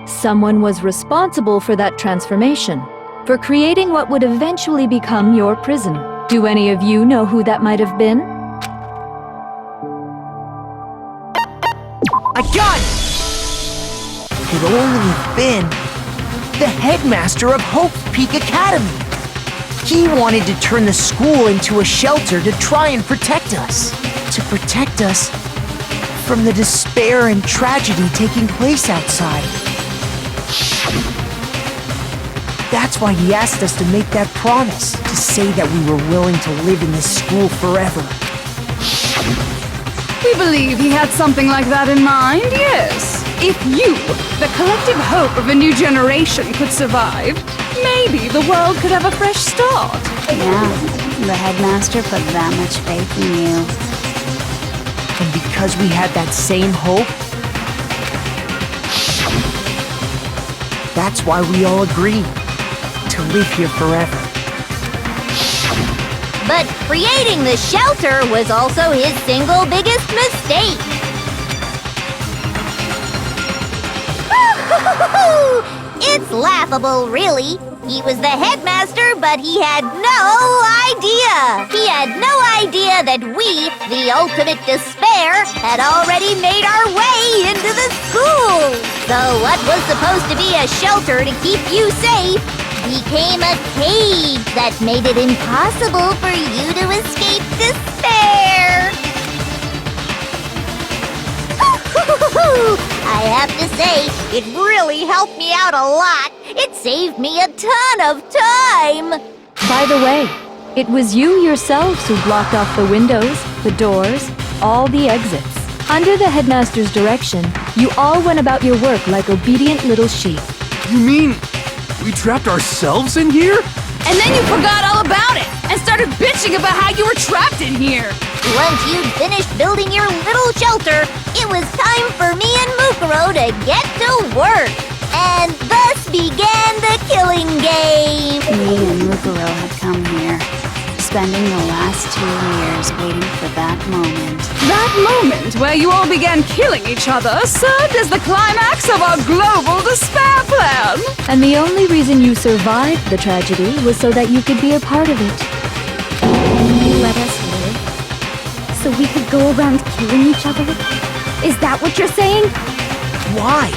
someone was responsible for that transformation, for creating what would eventually become your prison. Do any of you know who that might have been? I got it! It could only have been the headmaster of Hope's Peak Academy. He wanted to turn the school into a shelter to try and protect us. To protect us from the despair and tragedy taking place outside. That's why he asked us to make that promise, to say that we were willing to live in this school forever. We believe he had something like that in mind, yes. If you, the collective hope of a new generation, could survive, maybe the world could have a fresh start. Yeah, the headmaster put that much faith in you. And because we had that same hope, that's why we all agreed to live here forever. But creating the shelter was also his single biggest mistake. It's laughable, really. He was the headmaster, but he had no idea. He had no idea that we, the ultimate despair, had already made our way into the school. So what was supposed to be a shelter to keep you safe became a cage that made it impossible for you to escape despair. I have to say, it really helped me out a lot. It saved me a ton of time! By the way, it was you yourselves who blocked off the windows, the doors, all the exits. Under the headmaster's direction, you all went about your work like obedient little sheep. You mean we trapped ourselves in here? And then you forgot all about it and started bitching about how you were trapped in here. Once you'd finished building your little shelter, it was time for me and Mukuro to get to work. And thus began the killing game. Me and Mukuro had come here, spending the last 2 years waiting for that moment. That moment where you all began killing each other served as the climax of our global despair plan. And the only reason you survived the tragedy was so that you could be a part of it. You let us live so we could go around killing each other? Is that what you're saying? Why?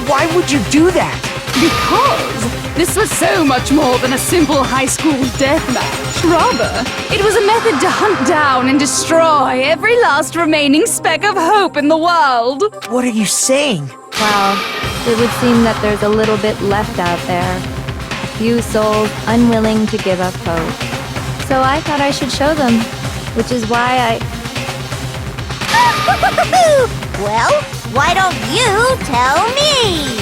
Why would you do that? Because this was so much more than a simple high school deathmatch. Rather, it was a method to hunt down and destroy every last remaining speck of hope in the world. What are you saying? Well, it would seem that there's a little bit left out there. A few souls unwilling to give up hope. So I thought I should show them, which is why Well, why don't you tell me?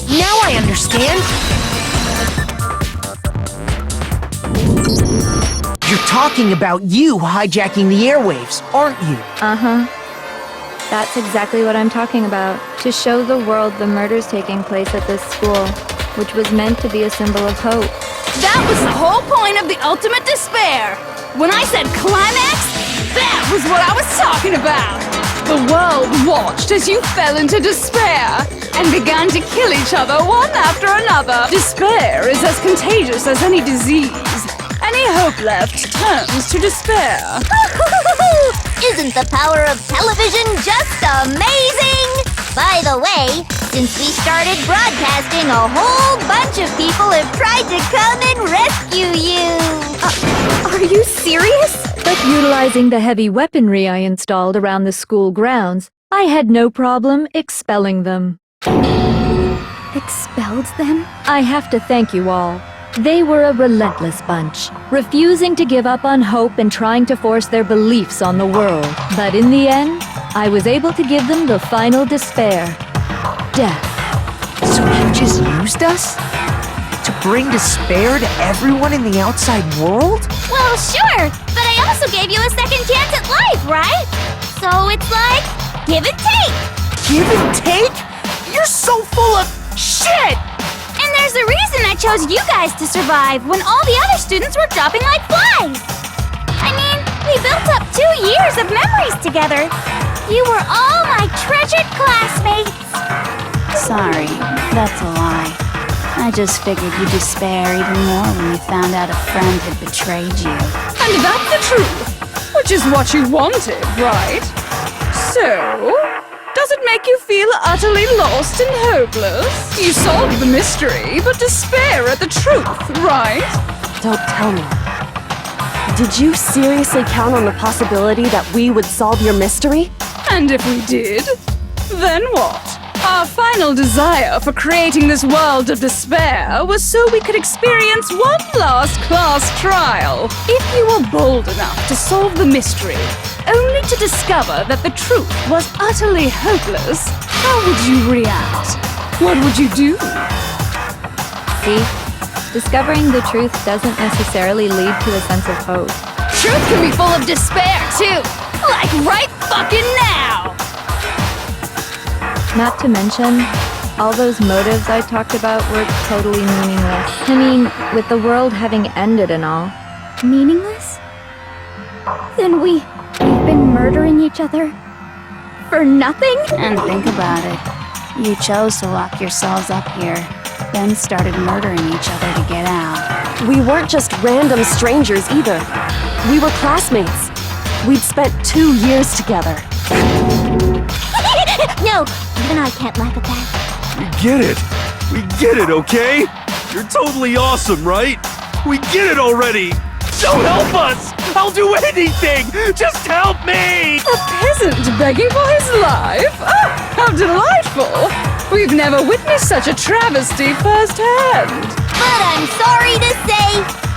Now I understand. You're talking about you hijacking the airwaves, aren't you? Uh-huh. That's exactly what I'm talking about. To show the world the murders taking place at this school, which was meant to be a symbol of hope. That was the whole point of the ultimate despair. When I said climax, that was what I was talking about. The world watched as you fell into despair and began to kill each other one after another. Despair is as contagious as any disease. Any hope left turns to despair. Isn't the power of television just amazing? By the way, since we started broadcasting, a whole bunch of people have tried to come and rescue you. Are you serious? But utilizing the heavy weaponry I installed around the school grounds, I had no problem expelling them. Expelled them? I have to thank you all. They were a relentless bunch, refusing to give up on hope and trying to force their beliefs on the world. But in the end, I was able to give them the final despair. Death. So you just used us? To bring despair to everyone in the outside world? Well, sure, but I also gave you a second chance at life, right? So it's like, give and take. Give and take? You're so full of shit! And there's a reason I chose you guys to survive when all the other students were dropping like flies. I mean, we built up 2 years of memories together. You were all my treasured classmates. Sorry, that's a lie. I just figured you'd despair even more when you found out a friend had betrayed you. And that's the truth, which is what you wanted, right? So, does it make you feel utterly lost and hopeless? You solved the mystery, but despair at the truth, right? Don't tell me. Did you seriously count on the possibility that we would solve your mystery? And if we did, then what? Our final desire for creating this world of despair was so we could experience one last class trial. If you were bold enough to solve the mystery, only to discover that the truth was utterly hopeless, how would you react? What would you do? See? Discovering the truth doesn't necessarily lead to a sense of hope. Truth can be full of despair, too! Like right fucking now! Not to mention, all those motives I talked about were totally meaningless. I mean, with the world having ended and all. Meaningless? Then we've been murdering each other? For nothing? And think about it. You chose to lock yourselves up here, then started murdering each other to get out. We weren't just random strangers either. We were classmates. We'd spent 2 years together. No, even I can't laugh at that. We get it. We get it, okay? You're totally awesome, right? We get it already. So help us. I'll do anything. Just help me. A peasant begging for his life? Oh, how delightful! We've never witnessed such a travesty firsthand. But I'm sorry to say,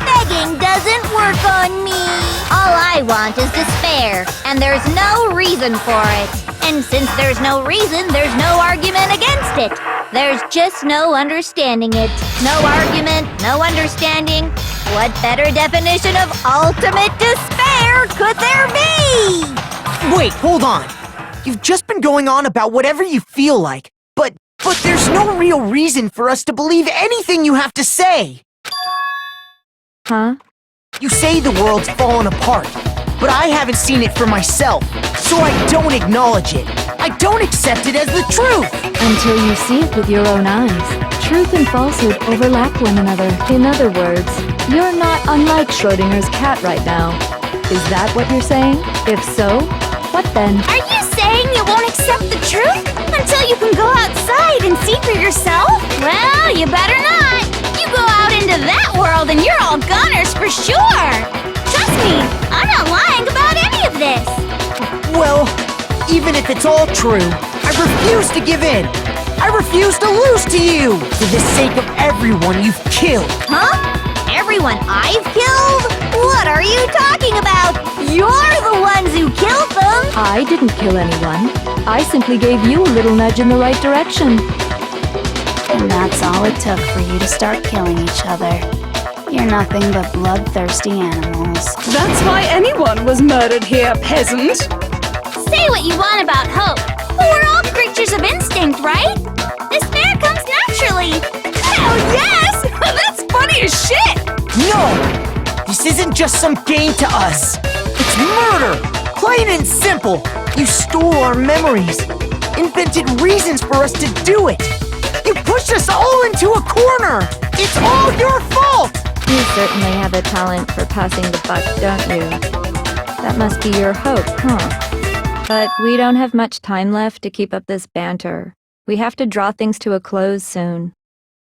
begging doesn't work on me. All I want is despair, and there's no reason for it. And since there's no reason, there's no argument against it. There's just no understanding it. No argument, no understanding. What better definition of ultimate despair could there be? Wait, hold on. You've just been going on about whatever you feel like, but there's no real reason for us to believe anything you have to say. Huh? You say the world's fallen apart, but I haven't seen it for myself, so I don't acknowledge it. I don't accept it as the truth. Until you see it with your own eyes. Truth and falsehood overlap one another. In other words, you're not unlike Schrodinger's cat right now. Is that what you're saying? If so, what then? Are you saying you won't accept the truth until you can go outside and see for yourself? Well, you better not. You go out into that world and you're all goners for sure. Trust me, I'm not lying about any of this. Well, even if it's all true, I refuse to give in. I refuse to lose to you for the sake of everyone you've killed. Huh? Everyone I've killed? What are you talking about? You're the ones who killed them! I didn't kill anyone. I simply gave you a little nudge in the right direction. And that's all it took for you to start killing each other. You're nothing but bloodthirsty animals. That's why anyone was murdered here, peasant. Say what you want about hope, but we're all creatures of instinct, right? Despair comes naturally. Hell yes! That's funny as shit! No! This isn't just some game to us. It's murder! Plain and simple! You stole our memories, invented reasons for us to do it. You pushed us all into a corner! It's all your fault! You certainly have a talent for passing the buck, don't you? That must be your hope, huh? But we don't have much time left to keep up this banter. We have to draw things to a close soon.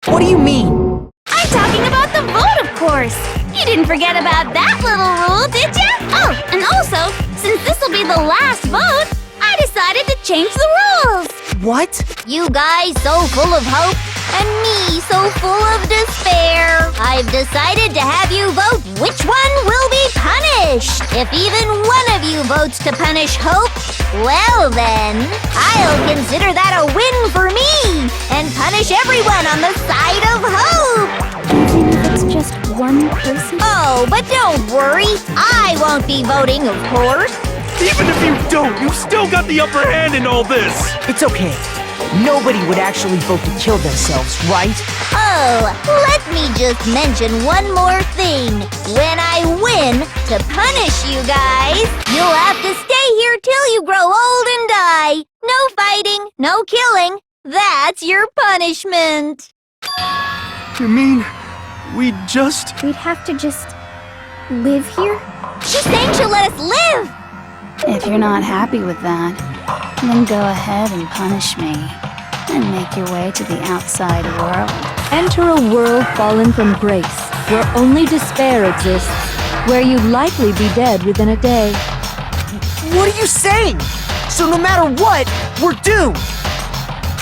What do you mean? I'm talking about the vote, of course. You didn't forget about that little rule, did ya? Oh, and also, since this'll be the last vote, I decided to change the rules. What? You guys so full of hope, and me so full of despair. I've decided to have you vote which one will be punished. If even one of you votes to punish hope, well then, I'll consider that a win for me and punish everyone on the side of hope. Even if it's just one person? Oh, but don't worry. I won't be voting, of course. Even if you don't, you've still got the upper hand in all this. It's okay. Nobody would actually vote to kill themselves, right? Oh, let me just mention one more thing. When I win to punish you guys, you'll have to stay here till you grow old and die. No fighting, no killing. That's your punishment. You mean we'd just... We'd have to just live here? She's saying she'll let us live! If you're not happy with that, then go ahead and punish me, and make your way to the outside world. Enter a world fallen from grace, where only despair exists, where you'd likely be dead within a day. What are you saying? So no matter what, we're doomed!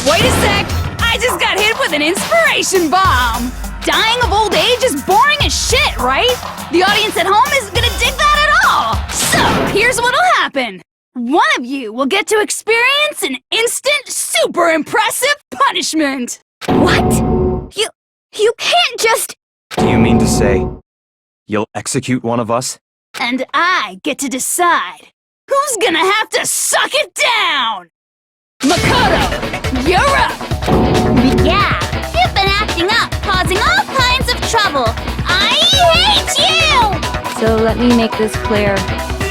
Wait a sec! I just got hit with an inspiration bomb! Dying of old age is boring as shit, right? The audience at home isn't gonna dig that at all! So, here's what'll happen. One of you will get to experience an instant, super impressive punishment! What? You can't just... Do you mean to say you'll execute one of us? And I get to decide who's gonna have to suck it down! Makoto, you're up! Yeah, you've been acting up, causing all kinds of trouble. I hate you! So let me make this clear.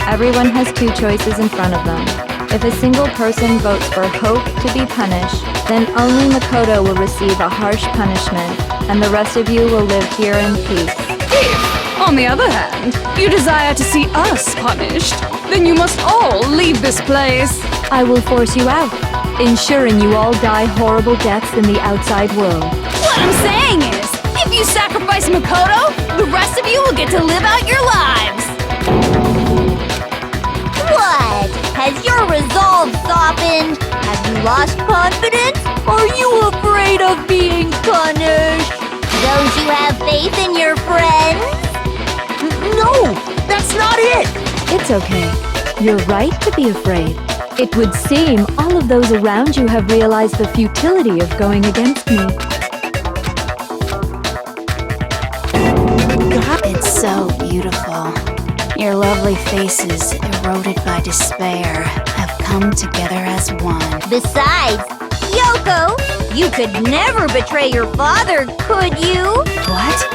Everyone has two choices in front of them. If a single person votes for Hope to be punished, then only Makoto will receive a harsh punishment, and the rest of you will live here in peace. If On the other hand, you desire to see us punished, then you must all leave this place. I will force you out, ensuring you all die horrible deaths in the outside world. What I'm saying is, if you sacrifice Makoto, the rest of you will get to live out your lives. What? Has your resolve softened? Have you lost confidence? Are you afraid of being punished? Don't you have faith in your friends? No, that's not it! It's okay. You're right to be afraid. It would seem all of those around you have realized the futility of going against me. It's so beautiful. Your lovely faces, eroded by despair, have come together as one. Besides, Yoko, you could never betray your father, could you? What?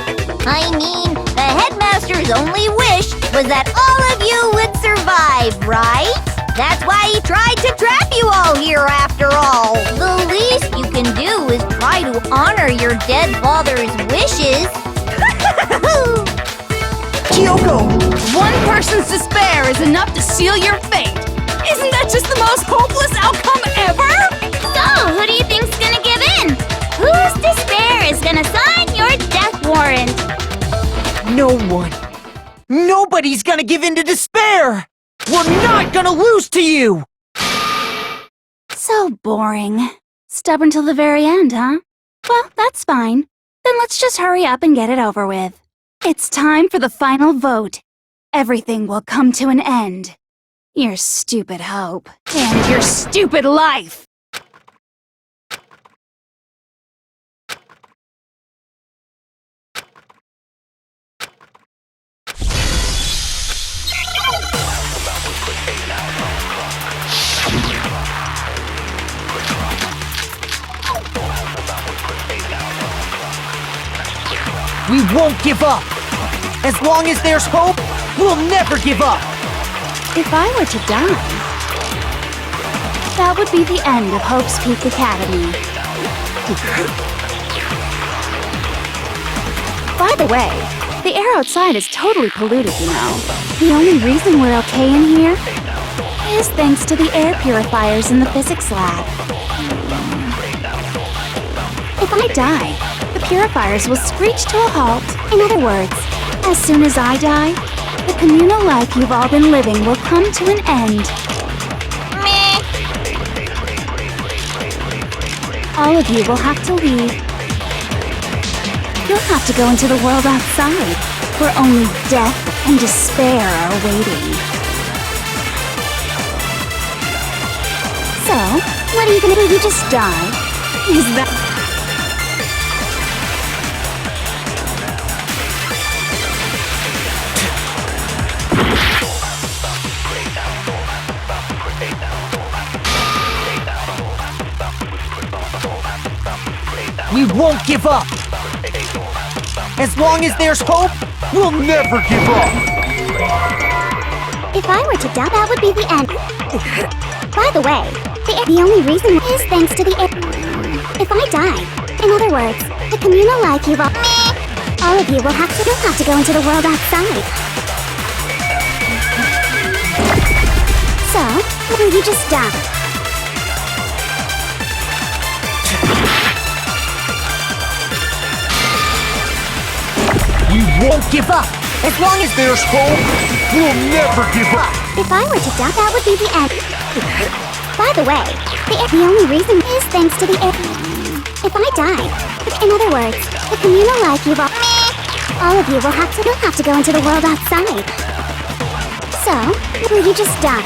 I mean, the headmaster's only wish was that all of you would survive, right? That's why he tried to trap you all here after all. The least you can do is try to honor your dead father's wishes. Kyoko! One person's despair is enough to seal your fate. Isn't that just the most hopeless outcome ever? So, who do you think's gonna give in? Whose despair is gonna sign your death warrant? No one. Nobody's gonna give in to despair! We're not gonna lose to you! So boring. Stubborn till the very end, huh? Well, that's fine. Then let's just hurry up and get it over with. It's time for the final vote. Everything will come to an end. Your stupid hope. And your stupid life! We won't give up! As long as there's hope, we'll never give up! If I were to die, that would be the end of Hope's Peak Academy. By the way, the air outside is totally polluted, you know. The only reason we're okay in here is thanks to the air purifiers in the physics lab. If I die, the purifiers will screech to a halt. In other words, as soon as I die, the communal life you've all been living will come to an end. Meh. All of you will have to leave. You'll have to go into the world outside, where only death and despair are waiting. So, what are you gonna do? You just die? Is that... We won't give up! As long as there's hope, we'll never give up! If I were to die, that would be the end. By the way, the only reason is thanks to the air. If I die, in other words, the communal life you've all... Meh. All of you will have to go into the world outside. So, will you just die? We won't give up! As long as there's hope, we'll never give up! If I were to die, that would be the end. By the way, the only reason is thanks to the air. If I die, in other words, the communal life you've all... Meh. All of you will have to go into the world outside. So, will you just die?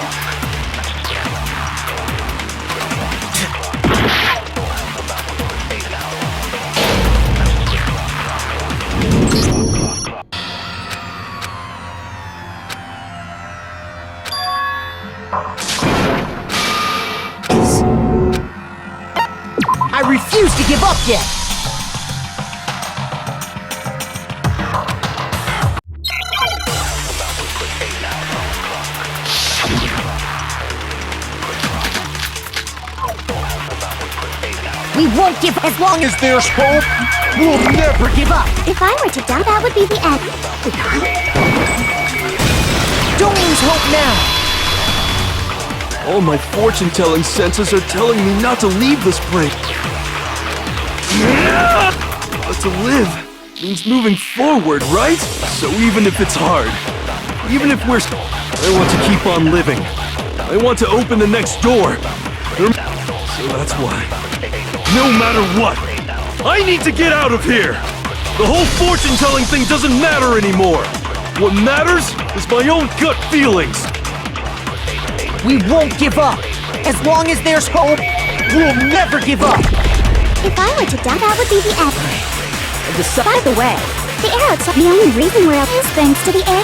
I refuse to give up yet! We won't give up! As long as there's hope, we'll never give up! If I were to die, that would be the end. All my fortune-telling senses are telling me not to leave this place. But to live means moving forward, right? So even if it's hard, even if we're... I want to keep on living. I want to open the next door. So that's why. No matter what, I need to get out of here! The whole fortune-telling thing doesn't matter anymore! What matters is my own gut feelings! We won't give up! As long as there's hope, we'll never give up! If I were to die, that would be the end. By the way, The arrow itself, the only reason we're up is thanks to the egg.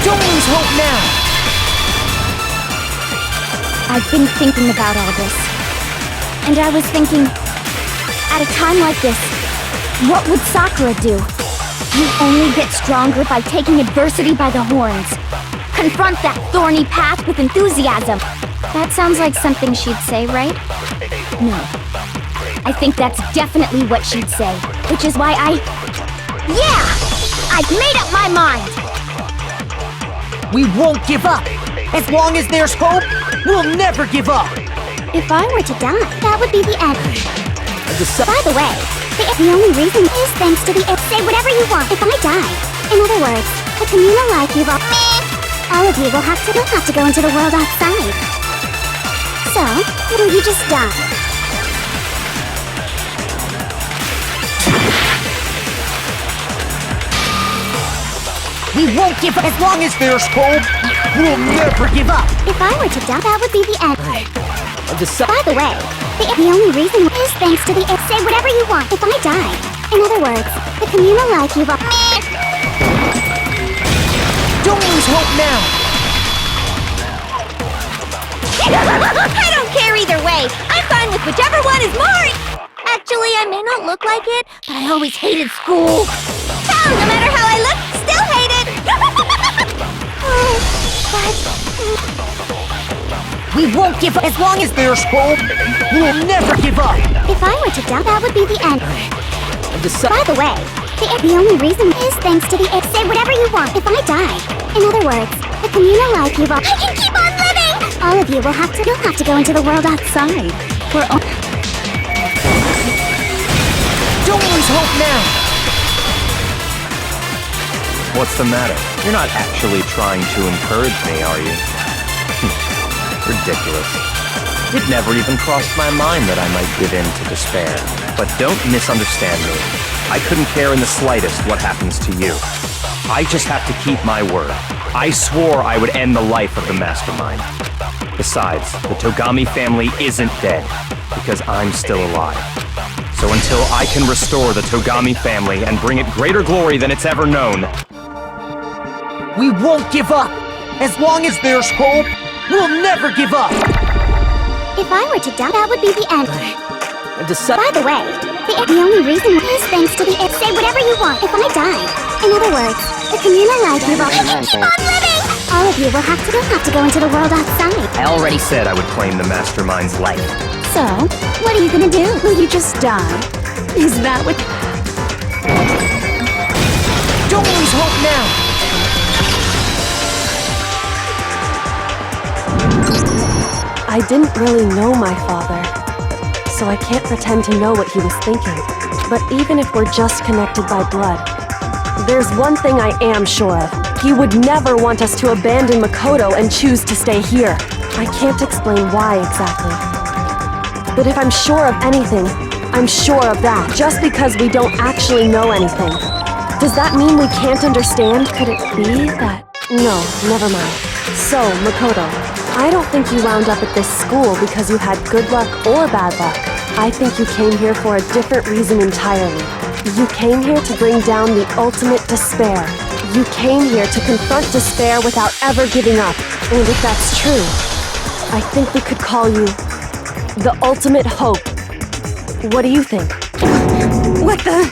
don't lose hope now! I've been thinking about all this. And I was thinking, at a time like this, what would Sakura do? You only get stronger by taking adversity by the horns. Confront that thorny path with enthusiasm. That sounds like something she'd say, right? No. I think that's definitely what she'd say, which is why Yeah! I've made up my mind! We won't give up! As long as there's hope, we'll never give up! If I were to die, that would be the end. By the way, the only reason is thanks to the egg. Say whatever you want if I die. In other words, the communal life you've all of you will have to go into the world outside. So, will you just die? We won't give up! As long as there's hope, we'll never give up! If I were to die, that would be the end. By the way, the only reason is thanks to the egg. Say whatever you want if I die. In other words, the communal life you've Don't lose hope now! I don't care either way. I'm fine with whichever one is more. Actually, I may not look like it, but I always hated school. Hell, no matter how I look, still hate it. We won't give up! As long as there's hope, we'll never give up! If I were to die, that would be the end. By the way, the only reason is thanks to the egg. Say whatever you want if I die. In other words, the communal life you've I can keep on living! All of you will have to go into the world outside. We're all... Don't lose hope now! What's the matter? You're not actually trying to encourage me, are you? Ridiculous. It never even crossed my mind that I might give in to despair. But don't misunderstand me. I couldn't care in the slightest what happens to you. I just have to keep my word. I swore I would end the life of the Mastermind. Besides, the Togami family isn't dead, because I'm still alive. So until I can restore the Togami family and bring it greater glory than it's ever known, We won't give up! As long as there's hope, we'll never give up! If I were to die, that would be the end. By the way, the only reason is thanks to the egg. Say whatever you want if I die. In other words, the communal life you've I can keep on living! All of you will have to go into the world outside. I already said I would claim the Mastermind's life. So, what are you gonna do? Will you just die? Is that what... Don't lose hope now! I didn't really know my father, so I can't pretend to know what he was thinking. But even if we're just connected by blood, there's one thing I am sure of. He would never want us to abandon Makoto and choose to stay here. I can't explain why exactly. But if I'm sure of anything, I'm sure of that. Just because we don't actually know anything, does that mean we can't understand? Could it be that... No, never mind. So, Makoto, I don't think you wound up at this school because you had good luck or bad luck. I think you came here for a different reason entirely. You came here to bring down the ultimate despair. You came here to confront despair without ever giving up. And if that's true, I think we could call you the ultimate hope. What do you think? What the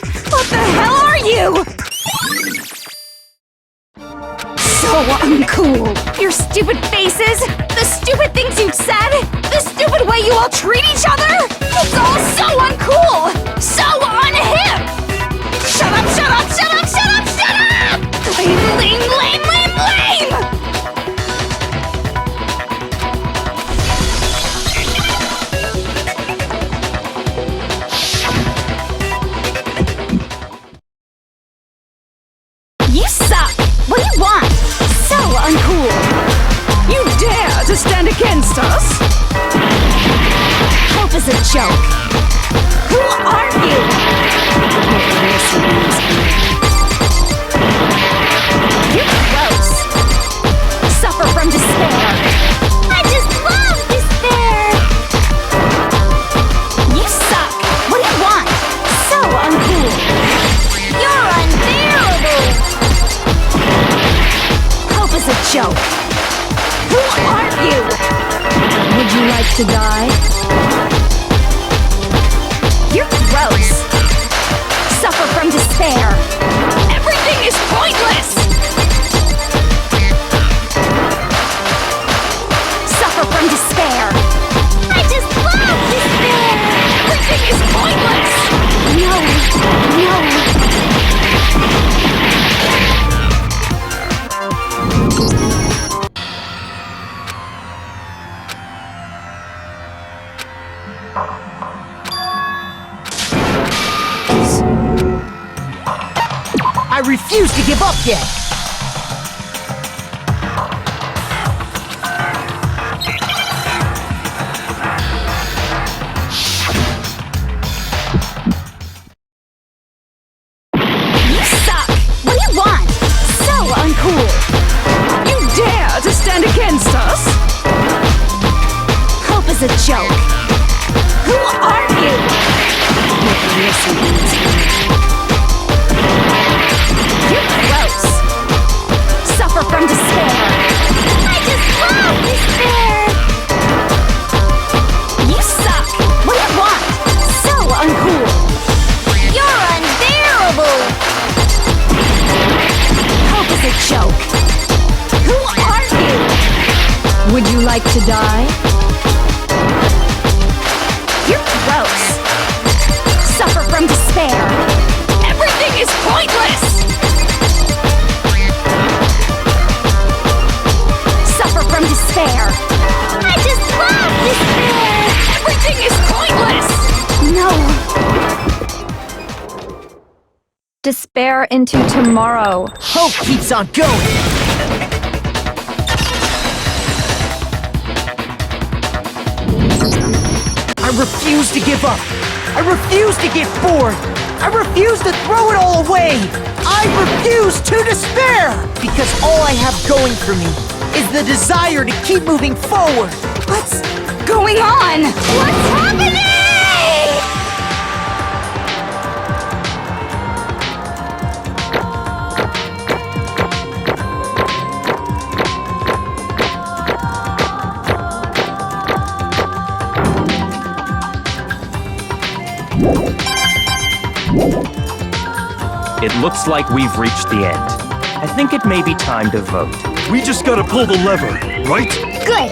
hell are you? So uncool. Your stupid faces, the stupid things you've said, the stupid way you all treat each other. It's all so uncool, so unhip. Shut up, shut up, shut up, shut up, shut up! Lame, lame, lame, lame, lame! against us? Hope is a joke. Who are you? You're gross. Suffer from despair. I just love despair. You suck. What do you want? So uncool. You're unbearable. Hope is a joke. Who are you? Would you like to die? You're gross. Suffer from despair. Everything is pointless. Suffer from despair. I just love despair. Everything is pointless. No, I refuse to give up yet! you suck. What do you want? So uncool. You dare to stand against us? Hope is a joke. Who are you? You're gross. Suffer from despair. I just love despair. You suck. What do you want? So uncool. You're unbearable. Hope is a joke. Who are you? Would you like to die? You're gross. Suffer from despair. Everything is pointless. Suffer from despair. I just love despair. Everything is pointless. No. Despair into tomorrow. Hope keeps on going! I refuse to give up! I refuse to get bored! I refuse to throw it all away! I refuse to despair! Because all I have going for me is the desire to keep moving forward! What's going on? What's happening? It looks like we've reached the end. I think it may be time to vote. We just gotta pull the lever, right? Good.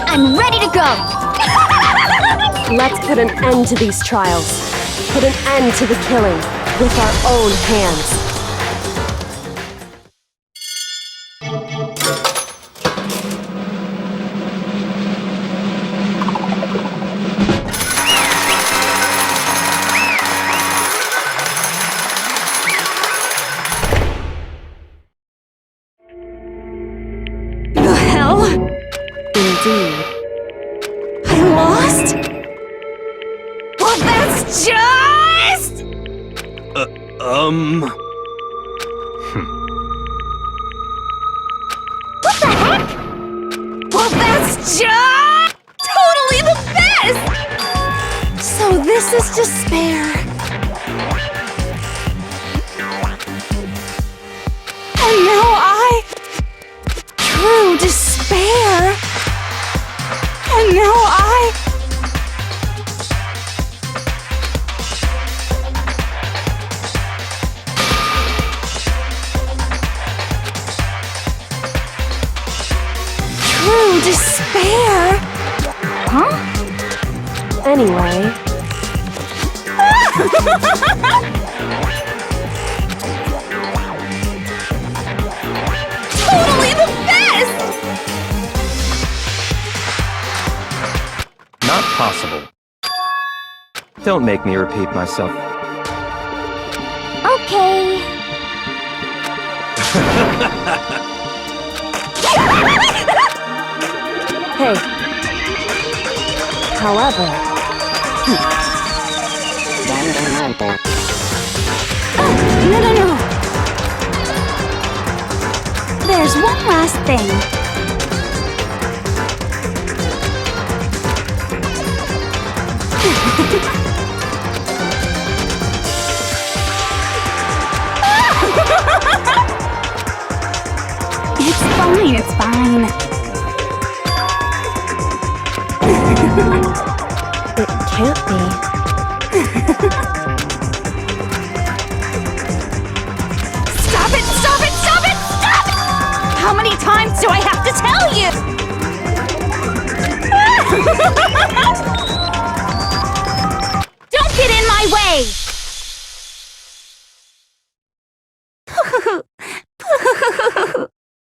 I'm ready to go. Let's put an end to these trials. Put an end to the killing with our own hands. The hell? Indeed. I lost? Well, that's just... What the heck? Well, that's just... totally the best! So this is despair. And now true despair. And now true despair. Huh? Anyway, Totally the best! Not possible. Don't make me repeat myself. Okay. hey, However, No. There's one last thing. It's fine. it can't be. Stop it! How many times do I have to tell you? Don't get in my way!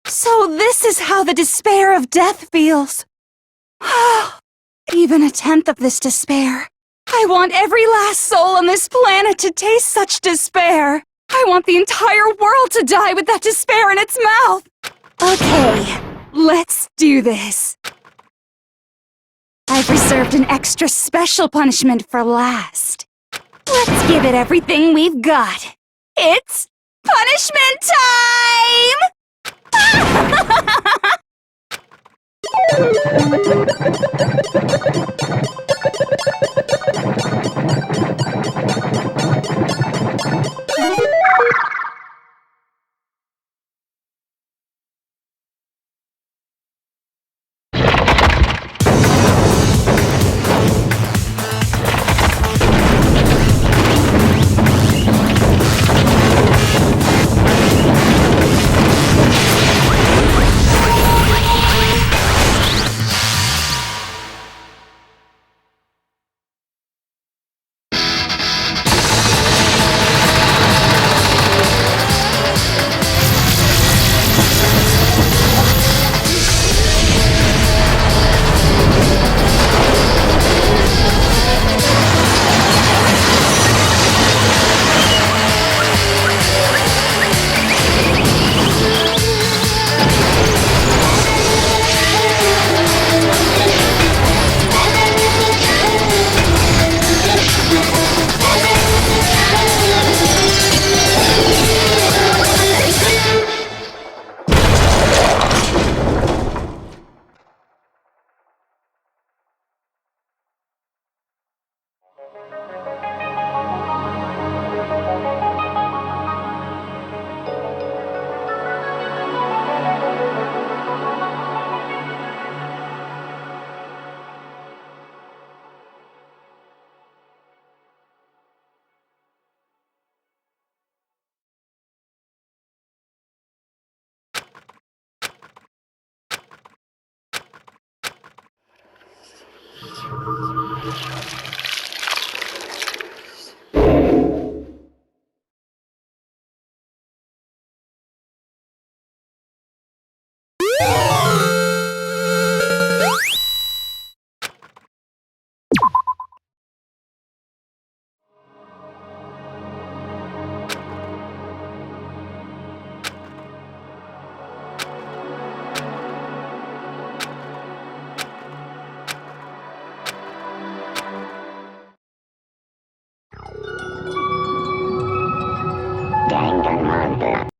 So this is how the despair of death feels. Even a tenth of this despair. I want every last soul on this planet to taste such despair. I want the entire world to die with that despair in its mouth. Okay, let's do this. I've reserved an extra special punishment for last. Let's give it everything we've got. It's punishment time!